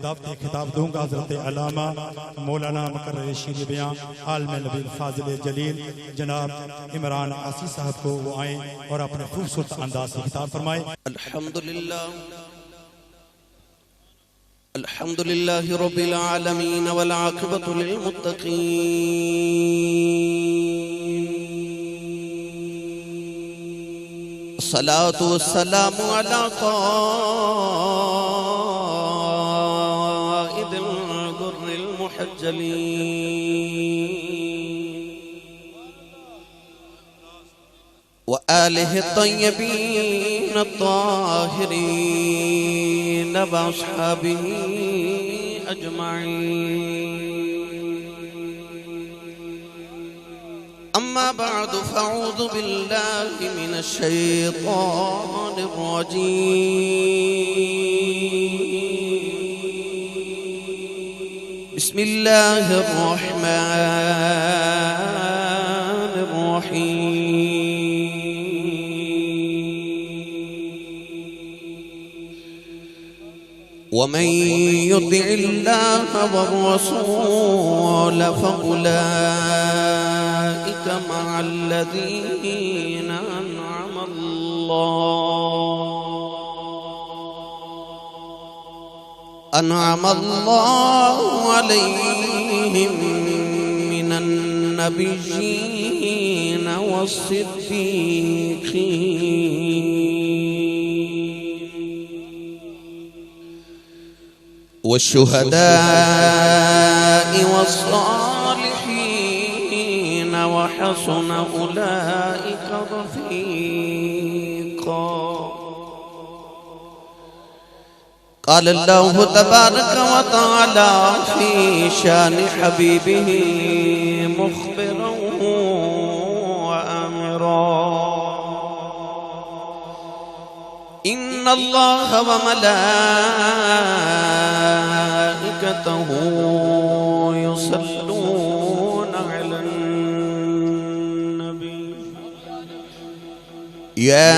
دعوت خطاب دوں گا حضرت علامہ مولانا مقرر شیر بیاں عالم نبی فاضل جلیل جناب عمران عاصی صاحب کو وہ آئیں اور اپنے خوبصورت انداز سے خطاب فرمائیں۔ الحمدللہ رب العالمین والعاقبۃ للمتقین، الصلاة والسلام علی قائد الغر المحجلین وآلہ الطیبین الطاہرین واصحابہ اجمعین، اما بعد فاعوذ باللہ من الشیطان الرجیم، بسم اللہ الرحمن الرحیم، ومن يطع الله والرسول فأولئك مع الذين أنعم الله عليهم من النبيين والصديقين والشهداء والصالحين وحسن أولئك رفيقا۔ قال الله تبارك وتعالى في شان حبيبه مخبرا وآمرا، إن الله وملائكته يصلون على النبي، يا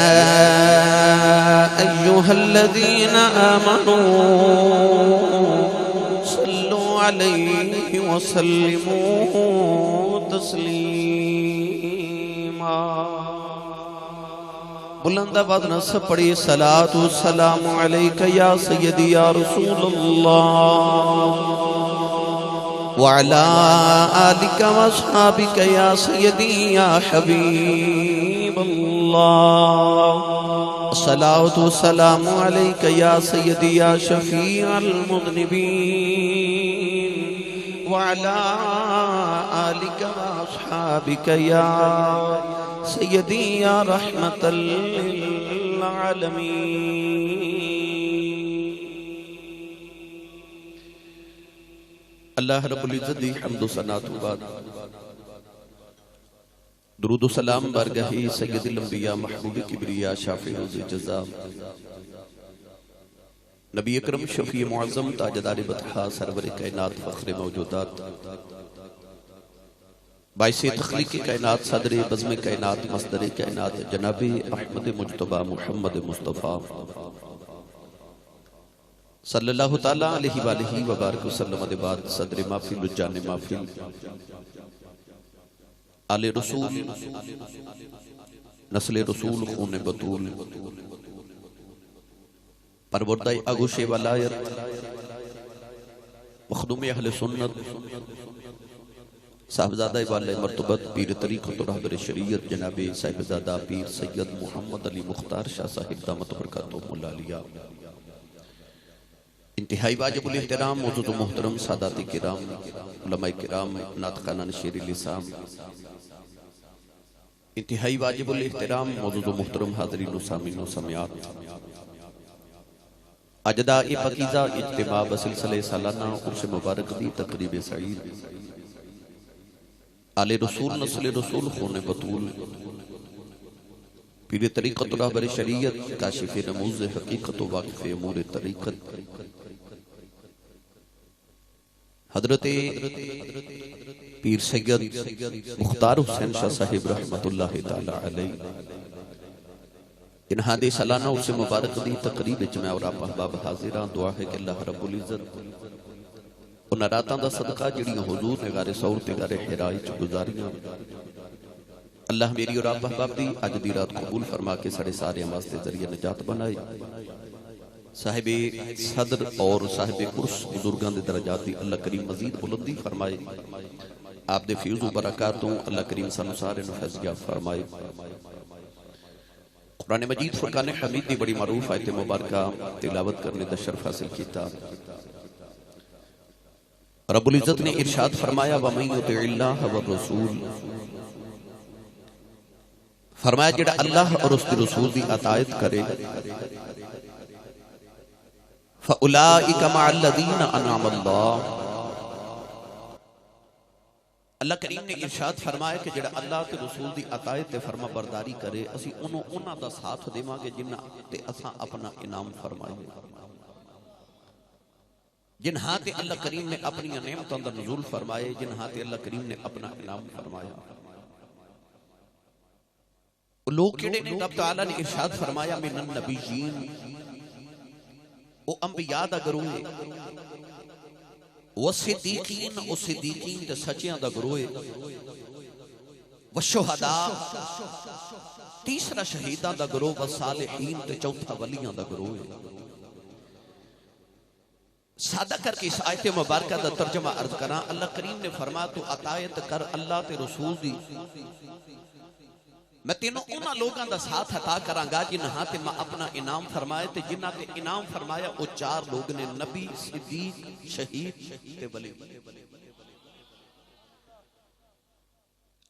أيها الذين آمنوا صلوا عليه وسلموا تسليما۔ بلند آواز سے پڑھی صلاۃ والسلام علیک یا سیدی یا رسول اللہ، وعلی آلک واصحابک یا سیدی یا حبیب اللہ، صلاۃ والسلام علیک یا سیدی یا شفیع المذنبین، وعلی آلک واصحابک یا سیدی یا رحمت للعالمین۔ اللہ رب العزت دی حمد و ثنا تو بعد درود و سلام بارگاہ سید الانبیاء محبوب کبریا شافع روز جزا نبی اکرم شفیع معظم تاجدار بطحا سرور کائنات فخر موجودات باعث تخلیق کائنات صدر بزم کائنات مصدر کائنات جناب احمد مجتبی محمد مصطفیٰ صلی اللہ تعالیٰ علیہ وآلہ وبارک وسلم دے بعد صدر محفل جان محفل آل رسول نسل رسول خون بطول پروردہ اگوش ولایت مخدوم اہل سنت صاحبزادہ والے مرتبت پیر طریقت و رہبر شریعت جناب صاحبزادہ پیر سید محمد علی مختار شاہ صاحب دامت برکاتہ مولالیہ، انتہائی واجب الاحترام موجود و محترم سادات کرام علماء کرام ناطقان شیر لسان، انتہائی واجب الاحترام موجود و محترم حاضرین و سامعین و سامعات، اجداء پاکیزہ اجتماع بسلسلہ سالانہ عرس مبارک دی تقریب سعید، آل رسول نسل رسول خون بطول پیر طریقت و رہبر شریعت کاشف رموز حقیقت و واقف امور طریقت حضرت پیر سید مختار حسین شاہ صاحب رحمت اللہ تعالی علیہ انہاں دے سالانہ اس مبارک دی تقریب وچ میں اور آپ احباب حاضر ہاں. دعا ہے کہ اللہ رب العزت انہاں راتاں دا صدقہ جڑیاں حضور نے غار ثور تے غار حراء وچ گزاریاں، اللہ میری اور آپ احباب دی اج دی رات قبول فرما کے سارے سارے واسطے ذریعہ نجات بنائے. صاحب صدر اور صاحب کرس بزرگاں دے درجات دی اللہ کریم مزید بلندی فرمائے. آپ دے فیض و برکاتوں اللہ کریم سانو سارے نو فیض یاب فرمائے. قرآن مجید فرقان حمید دی بڑی معروف آیت مبارکہ تلاوت کرنے دا شرف حاصل کیتا. رب العزت نے ارشاد فرمایا وَمَن يُطِعِ اللَّهَ وَالرَّسُولَ، فرمایا جڑا اللہ اور اس کے رسول دی اطاعت کرے فَأُولَئِكَ مَعَ الَّذِينَ أَنْعَمَ اللَّهُ، اللہ کریم نے ارشاد فرمایا کہ جڑا اللہ کے رسول دی اطاعت تے فرما برداری کرے اسی انہاں دا ساتھ دیواں گے جنہاں تے اساں اپنا انعام فرمائے، جنہاں تے اللہ کریم نے اپنی نعمتاں دا نزول فرمائے، جنہاں تے اللہ کریم نے اپنا انعام فرمایا. لوگ کیڑے نے رب تعالیٰ نے ارشاد فرمایا من النبیین، او انبیاء دا گروہ ہے، والصدیقین، او صدیقین تے سچیاں دا گروہ ہے، والشہداء تیسرا شہیداں دا گروہ، والصالحین تے چوتھا ولیاں دا گروہ ہے. سادہ کر کے اس آیت مبارکہ دا ترجمہ عرض کراں. اللہ کریم نے فرمایا تو اطاعت کر اللہ تے رسول دی، میں تینوں انہاں لوگاں دا ساتھ عطا کراں گا جنہاں تے میں اپنا انعام فرمائے. تے جنہاں تے انعام فرمایا او چار لوگ نے، نبی، صدیق، شہید تے ولی.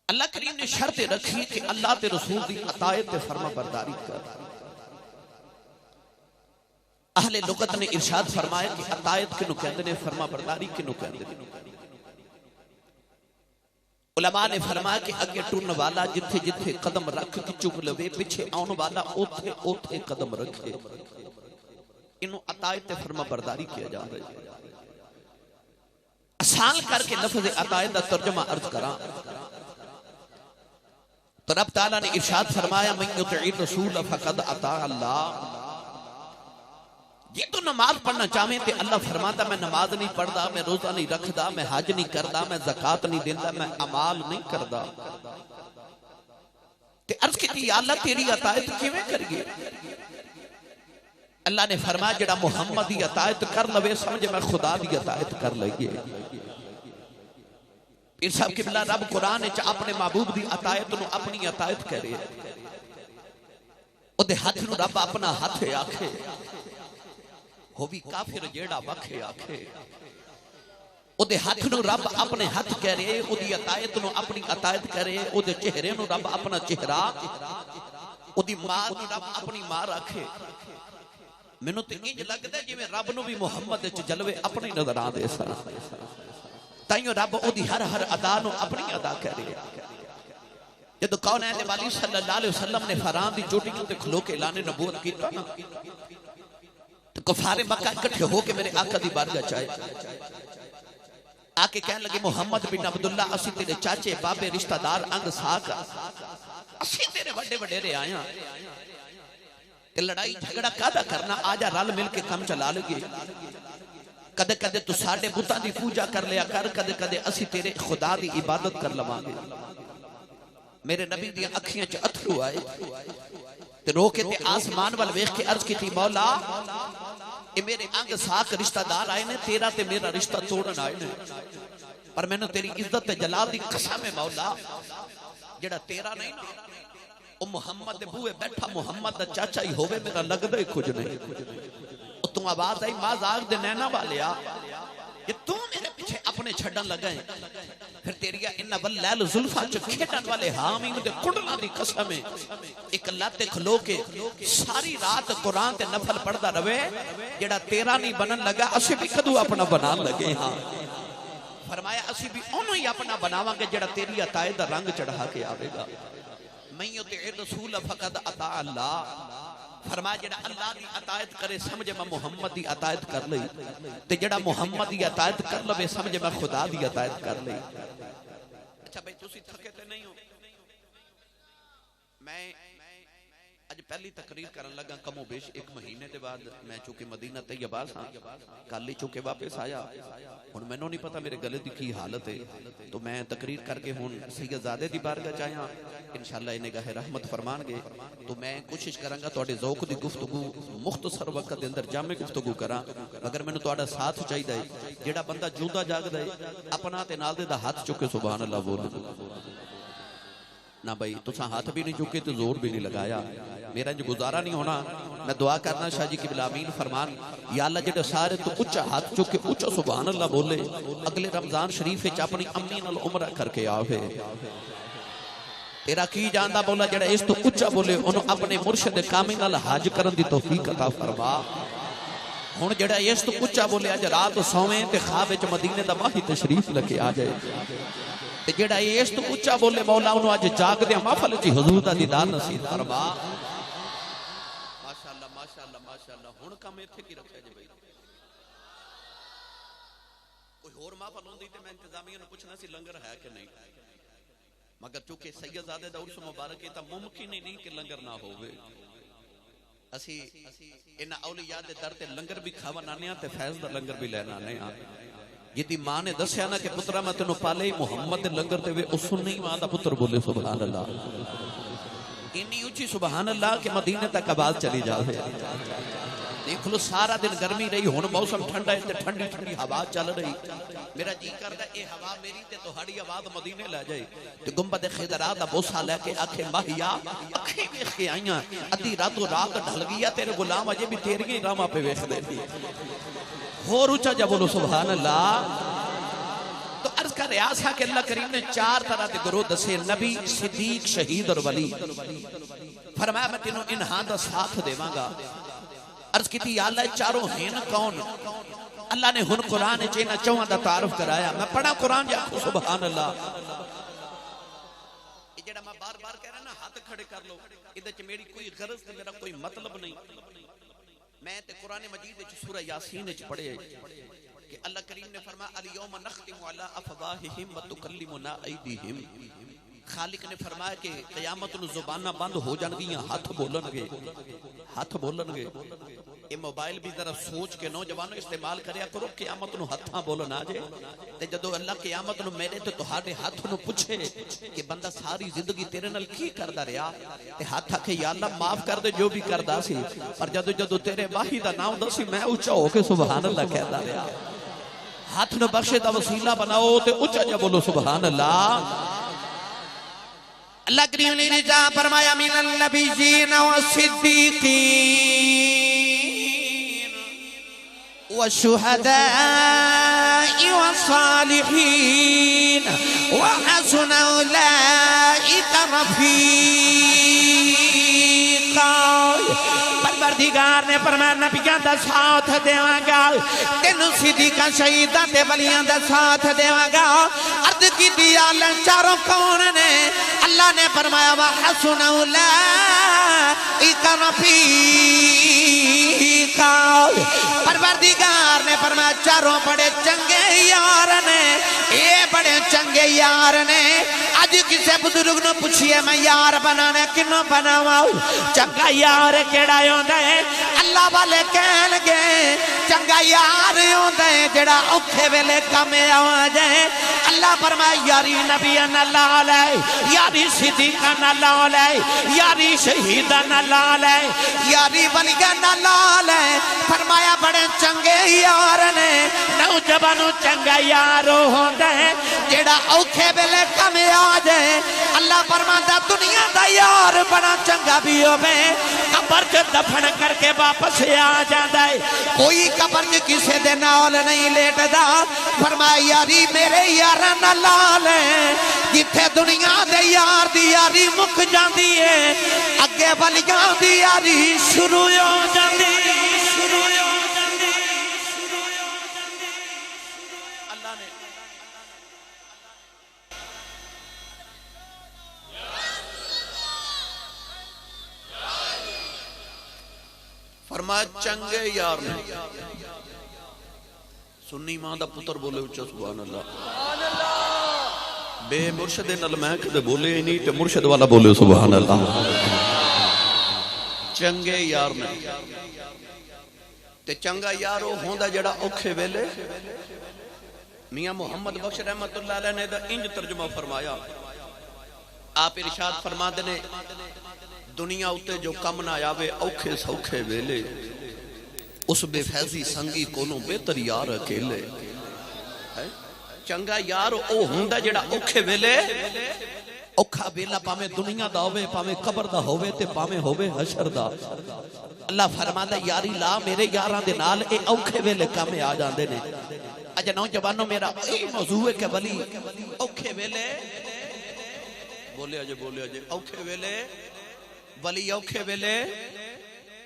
اللہ کریم نے شرط رکھی کہ اللہ تے رسول دی اطاعت تے فرما برداری کر. اہل لغت نے ارشاد فرمایا کہ اطاعت کنو کہندے نے، فرما برداری کنو کہندے نے. علماء نے فرمایا کہ اگے ٹرن والا جتھے جتھے قدم رکھ کے چک لوے، پیچھے آن والا اوتھے اوتھے قدم رکھے. انہوں اطاعت فرما برداری کیا جا رہا ہے. آسان کر کے لفظ اطاعت دا ترجمہ عرض کراں تو رب تعالیٰ نے ارشاد فرمایا من یطع الرسول فقد اطاع اللہ. یہ تو نماز پڑھنا چاہیں تے اللہ فرماتا میں نماز نہیں پڑھدا، میں روزہ نہیں رکھدا، میں حج نہیں کردا، میں زکات نہیں دیندا، میں اعمال نہیں کردا. تے عرض کی یا اللہ تیری اطاعت کیویں کریے؟ اللہ نے فرمایا جڑا محمد دی اطاعت کر لوے سمجھے میں خدا دی اطاعت کر لئیے. پیر صاحب قبلہ رب قرآن وچ اپنے محبوب دی اطاعت نو اپنی اطاعت کرے، او دے ہاتھ نو رب اپنا ہاتھ آکھے، ہو بھی کافر جیڑا وکھے آکھے. او دے ہاتھ نو رب اپنے ہاتھ کرے، او دی اطاعت نو اپنی اطاعت کرے، او دے چہرے نو رب اپنا چہرہ، او دی ماں نو رب اپنی ماں رکھے. مینوں تے انج لگدا ہے جویں رب نو بھی محمد وچ جلوے اپنے نظر آندے سن. تائیوں رب او دی ہر ہر ادا نو اپنی ادا کرے. جدو کونین والی صلی اللہ علیہ وسلم نے فران دی چوٹی تے کھلو کے اعلان نبوت کیتا نا، تو کفار مکہ اکٹھے ہو کے میرے آقا دی بارگاہ چاہے آکے کہنے لگے محمد بن عبداللہ اسی تیرے چاچے بابے رشتہ دار انگ ساکھ، اسی تیرے بڑے بڑے رے آیاں، کہ لڑائی جھگڑا کادا کرنا، آجا رل مل کے کم چلا لگے. کدے کدے تو ساڑھے بتاں دی پوجا کر لیا کر، کدے کدے اسی تیرے خدا دی عبادت کر لوانگے. میرے نبی دی اکھیاں چ اتھرو آئے تے رو کے تے آسمان وال ویکھ کے عرض کی تھی مولا اے میرے انگ ساکھ رشتہ دار آئے نے، تیرا تے میرا رشتہ توڑن آئے نے، پر میں نے تیری عزت تے جلال دی قسم ہے مولا جڑا تیرا نہیں نا او محمد دے بوئے بیٹھا محمد دا چاچا ہی ہوئے میرا لگ دے کچھ نہیں. تو آواز آئی ماں زاغ دے نینا والیا کہ تو میرے پیچھے اپنے چھڑن لگائیں، پھر تیریا انہ واللیل ظلفہ چو کھیٹن والے حامین دے کڑنا دی قسم ہے. ایک اللہ تے کھلو کے ساری رات قرآن تے نفل پڑھدا روے، جڑا تیرا نہیں بنن لگا اسے بھی کدو اپنا بنان لگے. ہاں فرمایا اسی بھی انہوں ہی اپنا بناواں گے جڑا تیری عطائے دا رنگ چڑھا کے آوے گا. من یطع الرسول فقد اطاع اللہ. فرمایا جڑا اللہ دی اطاعت کرے سمجھے میں محمد دی اطاعت کر لئی، تے جڑا محمد دی اطاعت کر لوے سمجھے میں خدا دی اطاعت کر لئی. اچھا بھئی تسی تھکے تے نہیں ہو؟ میں اج پہلی تقریر کرن لگا کم و بیش 1 مہینے دے بعد میں چونکہ مدینہ طیبہ ہاں کل ہی چونکہ واپس آیا ہن مینوں نہیں پتا میرے گلے دی کی حالت ہے تو میں تقریر کر کے ہن سید زادے دی بارگاہ چاہیا انشاءاللہ انہیں گاہ رحمت فرمان گے تو میں کوشش کراں گا تواڈے ذوق دی گفتگو مختصر وقت دے اندر جامع گفتگو کراں مگر مینوں تواڈا ساتھ چاہیدا ہے جیڑا بندہ جوندا جاگدا ہے اپنا تے نال دے دا ہاتھ چک کے سبحان اللہ بول نہ بھائی تساں ہاتھ بھی نہیں چکے تو زور بھی نہیں لگایا میرا جو گزارا نہیں ہونا میں دعا کرنا شاہ جی قبلہ آمین فرمان یا اللہ جڑے سارے تو اچھا ہاتھ چکے اچھا سبحان اللہ بولے اگلے رمضان شریف وچ اپنی امی نال عمرہ کر کے آوے تیرا کی جاندا بولا جڑا اس تو اچھا بولے انہوں اپنے مرشد کامل نال حج کرن دی توفیق عطا فرما ہن جڑا اس تو اچھا بولے اج رات سویں تے خواب وچ مدینے دا ماہی تشریف لے کے آ جائے تے جڑا اس تو اچھا بولے مولا انہوں اج جاگ دے محفل وچ حضور دا دیدار نصیب فرما ماشاءاللہ ماشاءاللہ ماشاءاللہ ہن کم ایتھے کی رکھیا جے بھائی کوئی ہور محفل ہوندی تے میں انتظامیہ نوں پوچھنا سی لنگر ہے کہ نہیں مگر چونکہ سید زادے دا عرس مبارک ہے تا ممکن ہی نہیں کہ لنگر نہ ہوئے اسی ان اولیاء دے در تے لنگر بھی کھاون آنے تے فیض دا لنگر بھی لینا آنے جدی ماں نے دسیا نا کہ پترا میں تینوں پالے محمد دے لنگر تے وے اس سنی ماں دا پتر بولے سبحان اللہ انی اونچی سبحان اللہ کہ مدینے تک آواز چلی جاوے دیکھ لو سارا دن گرمی رہی ہن موسم ٹھنڈا ہے تے ٹھنڈی ٹھنڈی ہوا چل رہی میرا جی کردا اے ہوا میری تے تہاڈی آواز مدینے لے جائے تے گنبد خضرا دا بوسا لے کے آکھے ماہیا اکھیں ویکھ کے آئیاں ادھی رات رات ڈھل گیا تیرے غلام اجے بھی تیریاں راواں پہ ویکھ دے سی اور اونچا جا بولو سبحان اللہ تو عرض کر ریاسا کہ اللہ کریم نے 4 طرح دے گروہ دسے نبی صدیق شہید اور ولی فرمایا میں تینوں انہاں دا ساتھ دیواں گا عرض کی تھی یا اللہ چاروں ہیں نا کون اللہ نے ہن قرآن چینا چوہاں دا تعارف کرایا میں پڑھا قرآن جا سبحان اللہ یہ جڑا میں بار بار کہہ رہا نا ہاتھ کھڑے کر لو ادھر چ میری کوئی غرض تے میرا کوئی مطلب نہیں میں تے قرآن مجید وچ سورہ یاسین وچ پڑھے کہ اللہ کریم نے فرمایا الیوم نختم علی افواہہم وتکلمنا ایدیہم خالق نے فرمایا کہ قیامت نو زباناں بند ہو جان گیاں ہاتھ بولن گے یہ موبائل بھی ذرا سوچ کے نوجوانوں استعمال کریا کرو قیامت نو ہتھاں بولن آ جائے تے جدو اللہ قیامت نو میرے تے تہاڈے ہاتھ نو پوچھے کہ بندہ ساری زندگی تیرے نال کی کردا رہیا تے ہاتھ آکھے یا اللہ معاف کر دے جو بھی کردا سی پر جدو تیرے واہی دا نام دسی میں اونچا ہو کے سبحان اللہ کہدا رہیا ہاتھ نو بخشے دا وسیلہ بناؤ تے اونچا جا بولو سبحان اللہ اللہ کریم نے رجا فرمایا من النبیین والصدیقین والشہداء والصالحین وحسن اولئک رفیقا پروردگار نے فرمایا نبیوں دا ساتھ دیواں گا تینوں صدیقاں شہیداں تے ولیاں دا ساتھ دیواں گا عرض کی دیال چاروں کون نے اللہ نے فرمایا وحسن اولئک رفیقا پروردگار نے فرمایا چاروں بڑے چنگے یار نے اے بڑے چنگے یار نے اج کسے بزرگ نو پوچھئے میں یار بنانے کنوں بناواں چنگا یار کیڑا ہوندا ہے اللہ والے کہن گے چنگا یار ہوندا ہے جڑا اوکھے ویلے کم آ جائے اللہ فرمایا یاری نبیاں نال لے یاری صدیقاں نال لے یاری شہیداں نال لے یاری ولیاں نال لے فرمایا بڑے چنگے یار نے نوجوانوں چنگا یار ہوندا ہے جڑا اوکھے ویلے کم آ جائے اللہ فرماتا دنیا دا یار بڑا چنگا بھی ہوے قبر چ دفن کر کے واپس آ جاندا ہے کوئی قبر چ کسے دے نال نہیں لیٹدا فرمایا یاری میرے یاراں نال ہے جتھے دنیا دے یار دی یاری مک جاندی ہے اگے ولیاں دی یاری شروع ہو جاندی اللہ نے فرمایا چنگے یار نے سنی ماں دا پتر بولے اچھا سبحان اللہ بے مرشد نال میں کدے بولے نہیں تے مرشد والا بولے سبحان اللہ چنگے یار نے تے چنگا یار وہ ہوندا جڑا اوکھے ویلے میاں محمد بخش رحمت اللہ علیہ نے دا انج ترجمہ فرمایا آپ ارشاد فرما دے دنیا اتے جو کم نہ آوے اوکھے سوکھے ویلے اس بے فیضی سنگی کونوں بہتر یار اکیلے چنگا یار او ہوندا جڑا اوکھے ویلے اوکھا ویلا پاویں دنیا دا ہوے پاویں قبر دا ہوے تے پاویں ہوے حشر دا اللہ فرماندا یاری لا میرے یاراں دے نال اے اوکھے ویلے کم آ جاندے نے اج نوجوانوں میرا اے موضوع ہے کہ ولی اوکھے ویلے بولے اجے اوکھے ویلے ولی اوکھے ویلے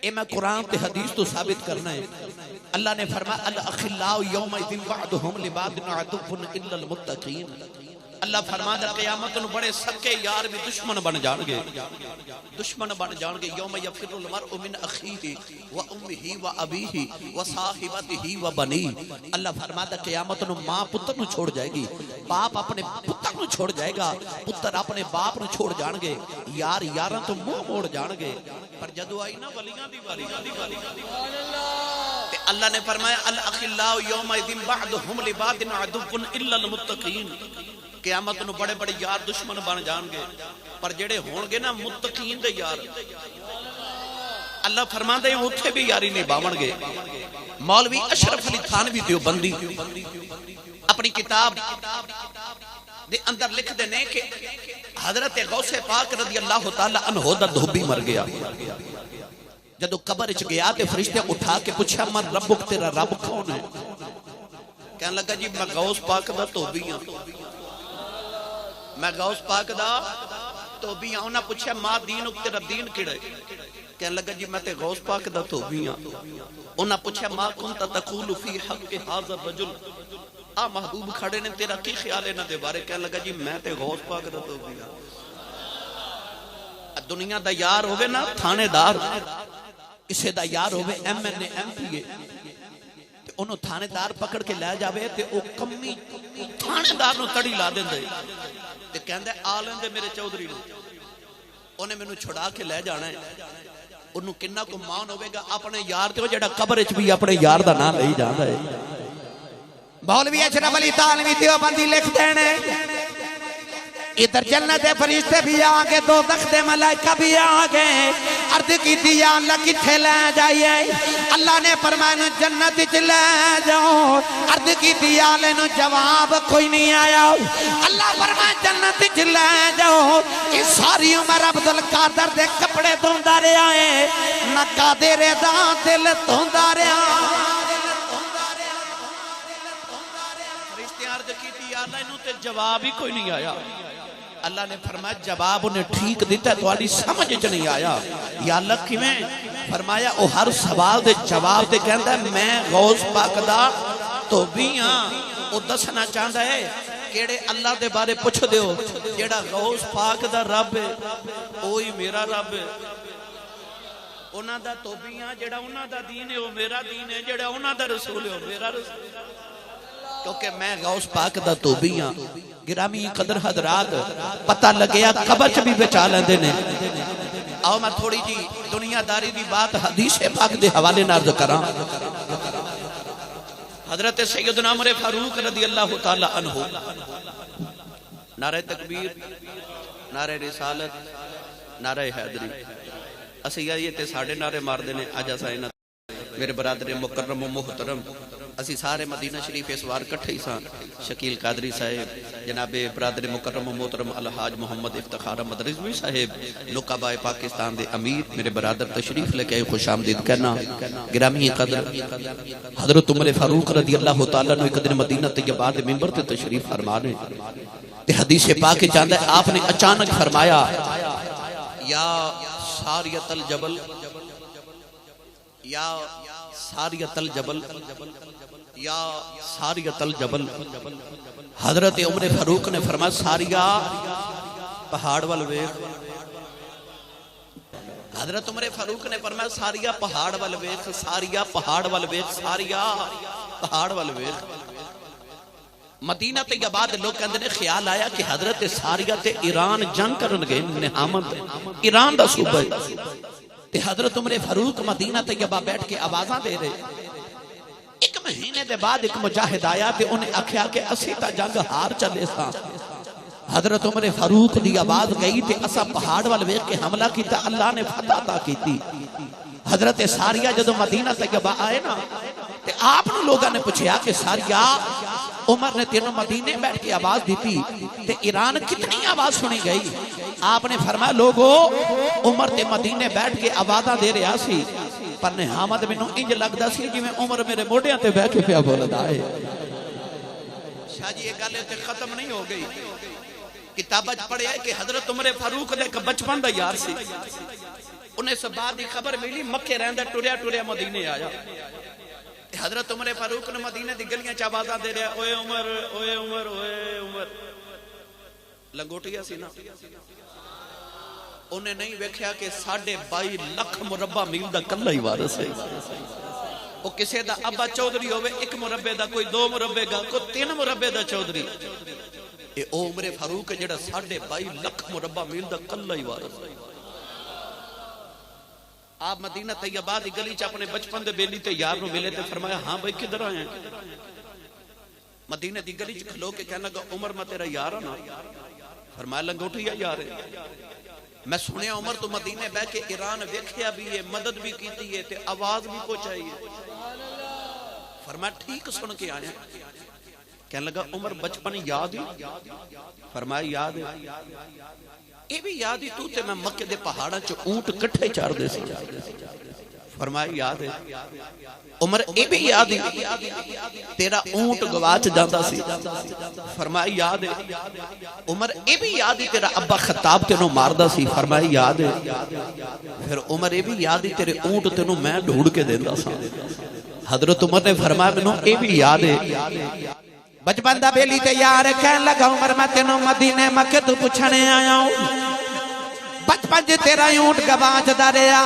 اے میں قرآن تے حدیث تو ثابت کرنا ہے اللہ نے فرمایا الاخلاء یومئذ بعضهم لبعض عدو الا المتقین اللہ فرماتا قیامت نو بڑے سکے یار بھی دشمن بن جان گے یوم یفر المرء من اخیہ و امہ و ابیہ و صاحبتہ و بنی اللہ فرماتا قیامت نو ماں پتر نو چھوڑ جائے گی باپ اپنے پتر نو چھوڑ جائے گا پتر اپنے باپ نو چھوڑ جان گے یار یاراں تو منہ موڑ جان گے پر جدو آئی نا ولیاں دی واری اللہ نے فرمایا الاخلاء یومئذ بعضهم لبعض عدو الا المتقین قیامت نو بڑے بڑے یار دشمن بن جان گے پر جڑے ہون گے نا متقین دے یار اللہ فرماندا ہے اوتھے بھی یاری نہیں باون گے مولوی اشرف علی تھانوی دیوبندی اپنی کتاب دے اندر لکھ دے نے کہ حضرت غوث پاک رضی اللہ تعالی عنہ دا دھوبی مر گیا جدو قبر وچ گیا تے فرشتے اٹھا کے پوچھا من ربک تیرا رب کون ہے کہنے لگا جی میں غوث پاک دا دھوبی ہوں میں غوث پاک دا دھوبی ہوں انہاں پوچھا ما دینک تیرا دین کیڑا ہے کہنے لگا جی میں تے غوث پاک دا دھوبی ہوں انہاں پوچھا ما کنت تقول فی حق ھذا الرجل آ محبوب کھڑے نے تیرا کی خیال ہے نہ دے بارے کہنے لگا جی میں تے غوث پاک دا دھوبی ہوں دنیا دا یار ہوگے نا تھانے دار کسے دا یار ہوئے M N A M P A انہوں تھانے دار پکڑ کے لے جاوے تے او کمی تھانے دار نو تڑی لا دیں دے تے کہندے آلیں دے میرے چودری نو انہیں میں نو چھڑا کے لے جانا ہے انہوں کنہ کو مان ہوئے گا اپنے یار تے وہ جڑا قبر اچ بھی اپنے یار دا نام لئی جانا ہے مولوی اشرف علی تھانوی دیوبندی لکھ دینے ادھر جنت فرشتے بھی آگے دوزخ دے ملائکہ بھی آگے عرض کی دیا اللہ کتھے لے جائیے اللہ نے فرمایا جنت چ لے جاؤ عرض کی دیا لینو جواب کوئی نہیں آیا اللہ فرمایا جنت چ لے جاؤ یہ ساری عمر عبدالقادر دے کپڑے دھوندا رہیا ہے نہ قادر دا دل دھوندا رہیا فرشتے عرض کی دیا اللہ تے جواب ہی کوئی نہیں آیا اللہ نے فرمایا جواب انہیں ٹھیک دیتا ہے تو آلی سمجھ چ نہیں آیا یا اللہ کیویں فرمایا او ہر سوال دے جواب دے کہندا ہے میں غوث پاک دا تو بھی ہاں او دسنا چاہندا ہے کیڑے اللہ دے بارے پوچھ دیو جیڑا غوث پاک دا رب ہے اوہی میرا رب ہے انہاں دا تو بھی ہاں جیڑا انہاں دا دین ہے او میرا دین ہے جیڑا انہاں دا رسول ہے او میرا رسول کیونکہ میں غوث پاک دا تو بھی ہاں گرامی قدر حضرات پتہ لگیا قبر چ بھی بچا لیندے نے آؤ میں تھوڑی جی دنیا داری دی بات حدیث پاک دے حوالے نال کراں حضرت سیدنا عمر فاروق رضی اللہ تعالی عنہ نعرہ تکبیر نعرہ رسالت نعرہ حیدری اسی یہ تے ساڑھے نعرے مار دینے آجا سائنہ میرے برادر مکرم و محترم اسی سارے مدینہ شریف اس وار کٹھے سان شکیل قادری صاحب جناب برادر مکرم و محترم الحاج محمد افتخار احمد رضوی صاحب نقبہ پاکستان دے امیر میرے برادر تشریف لے کے خوش آمدید کرنا گرامی قدر حضرت عمر فاروق رضی اللہ تعالیٰ نے ایک دن مدینہ طیبہ دے منبر تے تشریف فرمانے تے حدیث پاک چاہتا ہے آپ نے اچانک فرمایا یا ساریت الجبل یا ساریت الجبل یا ساریت الجبل حضرت عمر فاروق نے فرمایا ساریہ پہاڑ والویخ حضرت عمر فاروق نے فرمایا ساریہ پہاڑ والویخ ساریہ پہاڑ والویخ ساریہ پہاڑ والویخ مدینہ طیبہ دے لوگ کہندے نے خیال آیا کہ حضرت ساریہ تے ایران جنگ کرن گئے نہامت ایران دا صوبہ تے حضرت عمر فاروق مدینہ طیبہ بیٹھ کے آوازاں دے رہے. ایک مہینے دے بعد ایک مجاہد آیا تے انہیں آکھیا کہ اسی تا جنگ ہار چلے سا. حضرت عمر فاروق دی آواز گئی تے اسا پہاڑ وال ویکھ کے حملہ کیتا, اللہ نے فتح عطا کیتی. حضرت ساریہ جدو مدینہ طیبہ آئے نا تے آپ نے لوگاں نے پوچھیا کہ ساریہ عمر نے تینوں مدینے بیٹھ کے آواز دیتی تے ایران کتنی آواز سنی گئی؟ آپ نے فرمایا لوگو عمر تے مدینے بیٹھ کے آوازاں دے رہا سی پر نحامت میں انج لگدا سی جی میں عمر میرے موڈیاں تے بیٹھ کے پیا بولدا ہے. شاہ جی یہ گل تے ختم نہیں ہو گئی. کتابت پڑھے ہے کہ حضرت عمر فاروق دے ایک بچپن دا یار سی. انہیں سے بعد ہی خبر ملی مکے رہندا ٹریا ٹریا مدینے آیا. حضرت عمر فاروق نے مدینے دی گلیاں چ آوازاں دے رہا اوئے عمر اوئے عمر اوئے عمر. لنگوٹیا سی نا انہیں نہیں ویکھیا کہ 22.5 لاکھ مربع میل دا کلا ہی وارث ہے. وہ کسے دا ابا چودھری ہوئے 1 مربع دا, کوئی 2 مربع دا, کوئی 3 مربع دا چودھری. اے او عمر فاروق جڑا 22.5 لاکھ مربع میل دا کلا ہی وارث ہے. آپ مدینہ طیبہ دی گلی چ اپنے بچپن دے بیلی تے یار نو ملے تے فرمایا ہاں بھائی کدھر آئے ہیں؟ مدینہ دی گلی چ کھلو کے کہنے لگا عمر میں تیرا یار ہوں نا. فرمایا لنگوٹیا یار ہے. میں سنیا عمر تو مدینے بہ کے ایران ویکھیا بھی ہے, مدد بھی کیتی ہے تے آواز بھی پہنچائی ہے. فرمایا ٹھیک سن کے آیا. کہنے لگا عمر بچپن یاد ہی؟ فرمایا یاد ہے. اے بھی یاد ہی تو تے میں مکے دے پہاڑاں چ اونٹ کٹھے چار دے سی. فرمایا یاد ہے. عمر اے بھی یاد ہی تیرا اونٹ گواچ جاتا سی. فرمایا یاد ہے. عمر اے بھی یاد ہی تیرا ابا خطاب تینوں ماردا سی. فرمایا یاد ہے. پھر عمر اے بھی یاد ہی تیرے اونٹ تینوں میں ڈھونڈ کے دیندا سا. حضرت عمر نے فرمایا مینوں اے بھی یاد ہے. بچپن دا بیلی تے یار کہن لگا عمر میں تینوں مدینے مکے تو پوچھنے آیا ہوں. بچپن جے تیرا اونٹ گواچ دا رہیا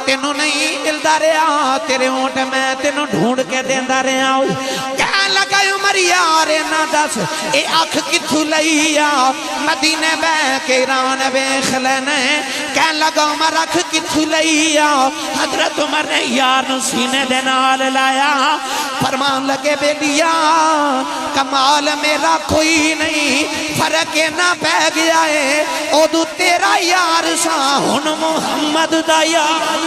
تینوں نہیں ملدا رہیا, تیرے اونٹ میں تینوں ڈھونڈ کے دیندا رہیا ہوں. کہن لگا عمر یار نہ دس اے اکھ کتھوں لئی آ مدینے بہ کے ایران ویکھ لینے. کہن لگا عمر اکھ کتھوں لئی آ. حضرت عمر نے یار نو سینے دے نال لایا. فرمان لگے بیلیا کمال میرا کوئی نہیں, فرق نہ پہ گیا ہے اودو تیرا یار سا ہن محمد دا یار.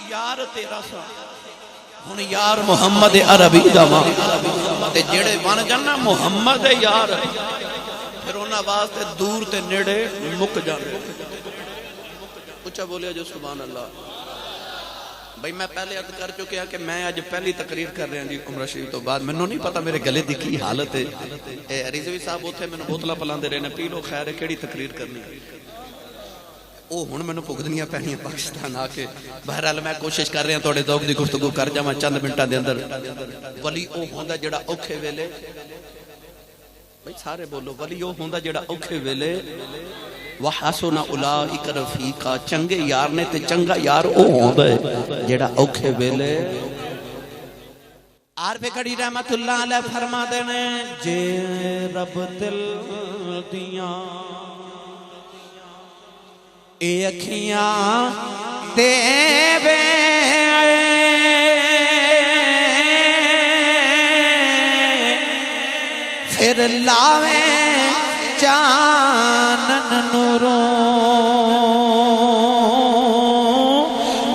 یار تیرا سا ہن یار محمد عربی دا ماں تے جڑے بن جانا محمد یار پھر انہاں واسطے دور تے نیڑے مک جاندے. اچھا بولیا جو سبحان اللہ. بھئی میں پہلے عرض کر چکے ہیں کہ میں آج پہلی تقریر کر رہے ہیں جی عمرہ شریف تو بعد. میں نہیں پتا میرے گلے دی کی حالت ہے. رضوی صاحب ہوتے میں بوتلہ پلاندے رہے ہیں, پی لو خیر ہے کیڑی تقریر کرنی. او ہن میں بھگدنیاں پہنیاں پاکستان آ کے. بہرحال میں کوشش کر رہے ہیں تھوڑے ذوق دی گفتگو کر جاواں چند منٹاں دے اندر. ولی او ہوندا جڑا اوکھے ویلے, بھئی سارے بولو, ولی او ہوندا جڑا اوکھے ویلے وحسن اولئک رفیقا, چنگے یار نے تے چنگا یار او ہوندا ہے جڑا اوکھے ویلے. عارف کڑی رحمت اللہ علیہ فرما دینے جے رب دل دیاں اے اکھیاں دے وے پھر لاویں چانن نوروں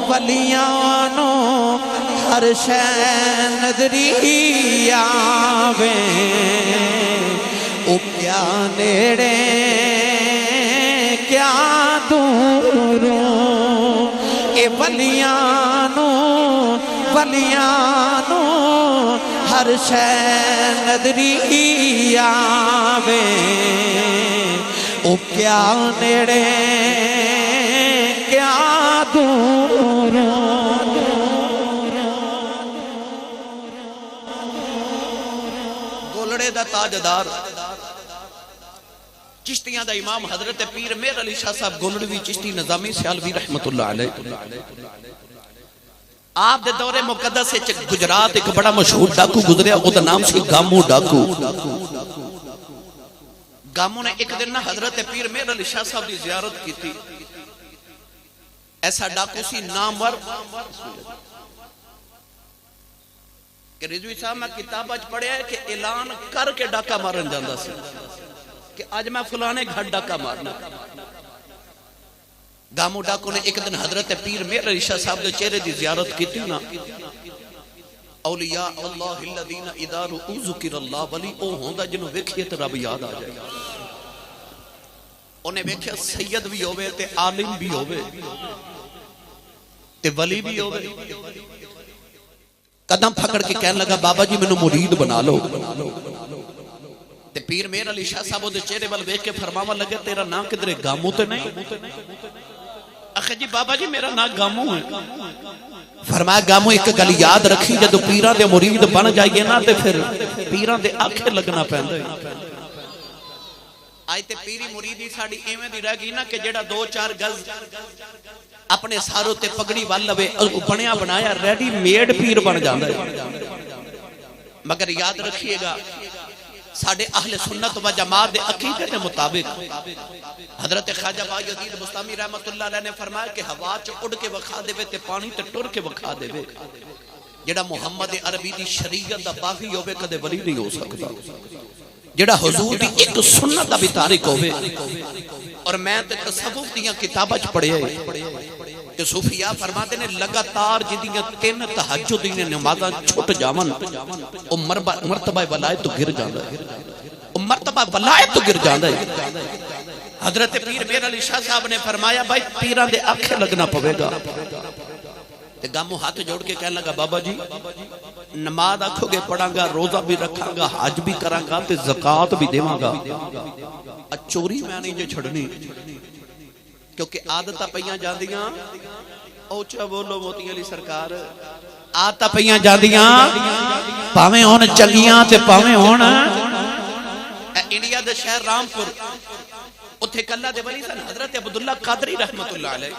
ولیاں نو ہر شے نظری آویں او کیا نیڑے کیا دوروں اے ولیاں نو ہر شے نظری آویں او کیا نیڑے کیا دوروں. گولڑے دا تاجدار چشتیاں دا امام حضرت پیر میر علی شاہ صاحب گولڑوی چشتی نظامی سیالوی رحمت اللہ علیہ. آپ دے دور مقدس سے گجرات ایک بڑا مشہور ڈاکو گزریا, او دا نام سی گامو ڈاکو. گاموں نے ایک دن نہ حضرت پیر مہر علی شاہ صاحب دی زیارت کی تھی. ایسا ڈاکو سی نامور کہ رضوی صاحب میں کتاب اج پڑھیا ہے کہ اعلان کر کے ڈاکا مارن جاندہ سی کہ آج میں فلانے گھر ڈاکا مارنا. گامو ڈاکو نے ایک دن حضرت پیر مہر علی شاہ صاحب دے چہرے دی زیارت کی تھی نا. اولیاء اللہ الذین اذا رؤوا ذکر اللہ، ولی او ہوندا جنوں ویکھیے تے رب یاد آ جائے. انہیں ویکھیا سید بھی ہوئے تے عالم بھی ہوئے تے ولی بھی ہوئے. قدم پھکڑ کے کہنے لگا بابا جی مینوں مرید بنا لو. تے پیر مہر علی شاہ صاحب دے چہرے ول ویکھ کے فرماون لگے تیرا نام کدھر گامو تے نہیں؟ اخے جی بابا جی میرا نام گامو ہے. فرمایا گامو ایک گل یاد رکھی جدو پیراں دے مرید بن جائیے نا تے پھر پیراں دے آکھے لگنا پیندا ہے. آج تے پیری مریدی ساڑی ایویں دی رہ گئی نا کہ جڑا 2-4 گز اپنے ساروں تے پگڑی وال لوے بنیا بنایا ریڈی میڈ پیر بن جاندا ہے. مگر یاد رکھیے گا ساڑھے اہل سنت و جماعت دے عقیدے کے مطابق حضرت خواجہ با یزید بستامی رحمت اللہ علیہ نے فرمایا کہ ہوا چ اڑ کے وکھا دے تے پانی تے ٹر کے وکھا دے. جڑا محمد عربی دی شریعت دا باغی ہوے کدے ولی نہیں ہو سکتا. جڑا حضور دی ایک سنت دا بھی تارک ہوے. اور میں تے تصوف دیاں کتاباں چ پڑھیا ہے کہ صوفیاء فرماتے نے لگاتار جدیاں 3 تہجد دی نمازاں چھٹ جاون او مرتبہ ولایت تو گر جاندا ہے. او مرتبہ ولایت تو گر جاندا ہے. حضرت پیر مہر علی شاہ صاحب نے فرمایا بھائی پیراں دے آکھے لگنا پوے گا. تے گامو ہاتھ جوڑ کے کہنے لگا بابا جی نماز آکھو گے پڑھاں گا، روزہ بھی رکھاں گا، حج بھی کراں گا تے زکات بھی دیواں گا. چوری میں نہیں جو چھڑنی کیونکہ عادتاں پئیاں جاندیاں. اوچا بولو موتی علی سرکار. عادتاں پئیاں جاندیاں پاویں ہون چنگیاں تے پاویں ہون. انڈیا دے شہر رامپور اتھے کلہ دے ولی سن حضرت عبداللہ قادری رحمت اللہ علیہ.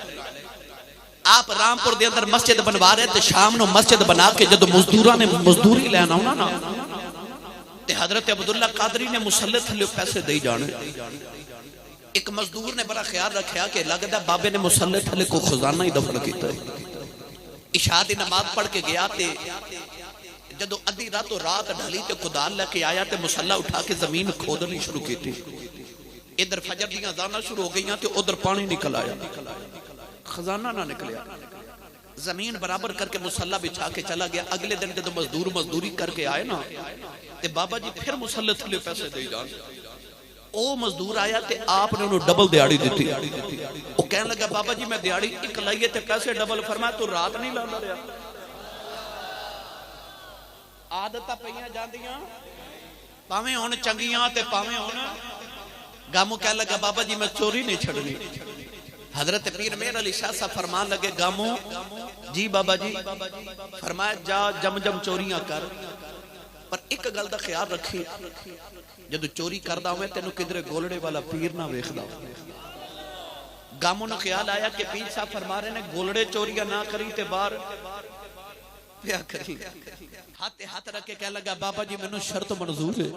آپ رامپور دے اندر مسجد بنوا رہے تے شام نو مسجد بنا کے جدو مزدوراں نے مزدوری لینا ہونا نا تے حضرت عبداللہ قادری نے مسلح تھلے پیسے دے جانے. ایک مزدور نے بڑا خیال رکھیا کہ لگتا بابے نے مسلح تھلے کو خزانہ ہی دفن کیتا ہے. عشاء دی نماز پڑھ کے گیا تے جدو ادھی رات ڈھلی تے کدال لے کے آیا تے مسلح اٹھا کے زمین کھودنی شروع کی تھی. ادھر فجر دیاں اذاناں شروع ہو گئیاں تے ادھر پانی نکل آیا. خزانہ نہ نکلیا. زمین برابر کر کے مسلح بچھا کے چلا گیا. اگلے دن جدو مزدور مزدوری کر کے آئے نا تے بابا جی پھر مسلح تھلے پیسے دے جان. او مزدور آیا تے آپ نے انہوں ڈبل دیاڑی دیتی. وہ کہنے لگا بابا جی میں دیاڑی ایک لائیے تے پیسے ڈبل. فرمایا تو رات نہیں لانا رہا. عادتاں پئیاں جاندیاں پاویں ہون چنگیاں تے پاویں ہون. گامو کہنے لگا بابا جی میں چوری نہیں چھڑنی. حضرت پیر مہر علی شاہ صاحب فرمان لگے گامو جی بابا جی. فرمایا جا جم جم چوریاں کر پر ایک گل دا خیال رکھی جدو چوری کردہ ہوئے تینو کدھر گولڑے والا پیر نہ ویکھدا. گاموں نے خیال آیا کہ پیر صاحب فرما رہے نے گولڑے چوریاں نہ کری تے بار پیا کری. ہاتھ رکھ کے کہہ لگا بابا جی میں نے شرط منظور ہے.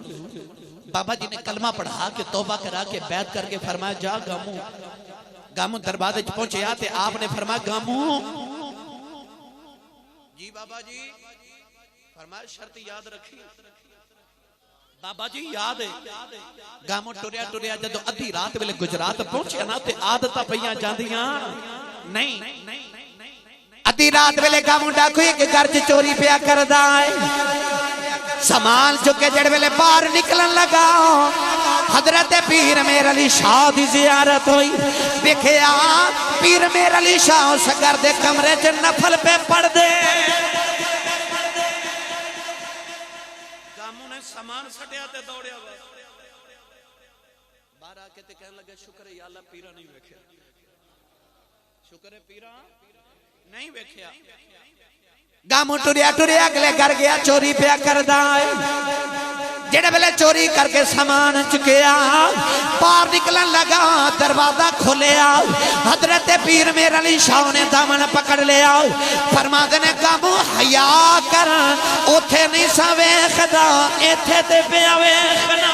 بابا جی نے کلمہ پڑھا کے توبہ کرا کے بیعت کر کے فرمایا جا گاموں. گاموں دروازے پہنچے آتے آپ نے فرمایا گاموں جی بابا جی. فرمایا شرط یاد رکھی. بابا جی یاد ہے. گاموں ٹریا ٹریا جدو ادھی رات ویلے گجرات پہنچیا نا تے عادتاں پئیاں جاندیاں نہیں. ادھی رات ویلے گاموں ڈاکو ایک گھر چ چوری پیا کردا ہے. سامان چکے جڑ ویلے باہر نکلن لگا حضرت پیر مہر علی شاہ دی زیارت ہوئی. دیکھیا پیر مہر علی شاہ اس گھر دے کمرے چ نفل پہ پڑھ دے. سامان سٹیا تے دوڑیا باہر آ کے تے کہنے لگا شکر ہے یا اللہ پیرا نہیں ویکھیا. شکر ہے پیرا نہیں ویکھیا. گاموں ٹریا ٹریا اگلے گھر گیا چوری پیا کردا ہے. جڑے ویلے چوری کر کے سامان چکیا باہر نکلن لگا دروازہ کھولیا. حضرت پیر مہر علی شاہ نے دامن پکڑ لیا. فرماتے نے گاموں حیا کر اوتھے نہیں سا ویکھدا ایتھے تے پیا ویکھنا.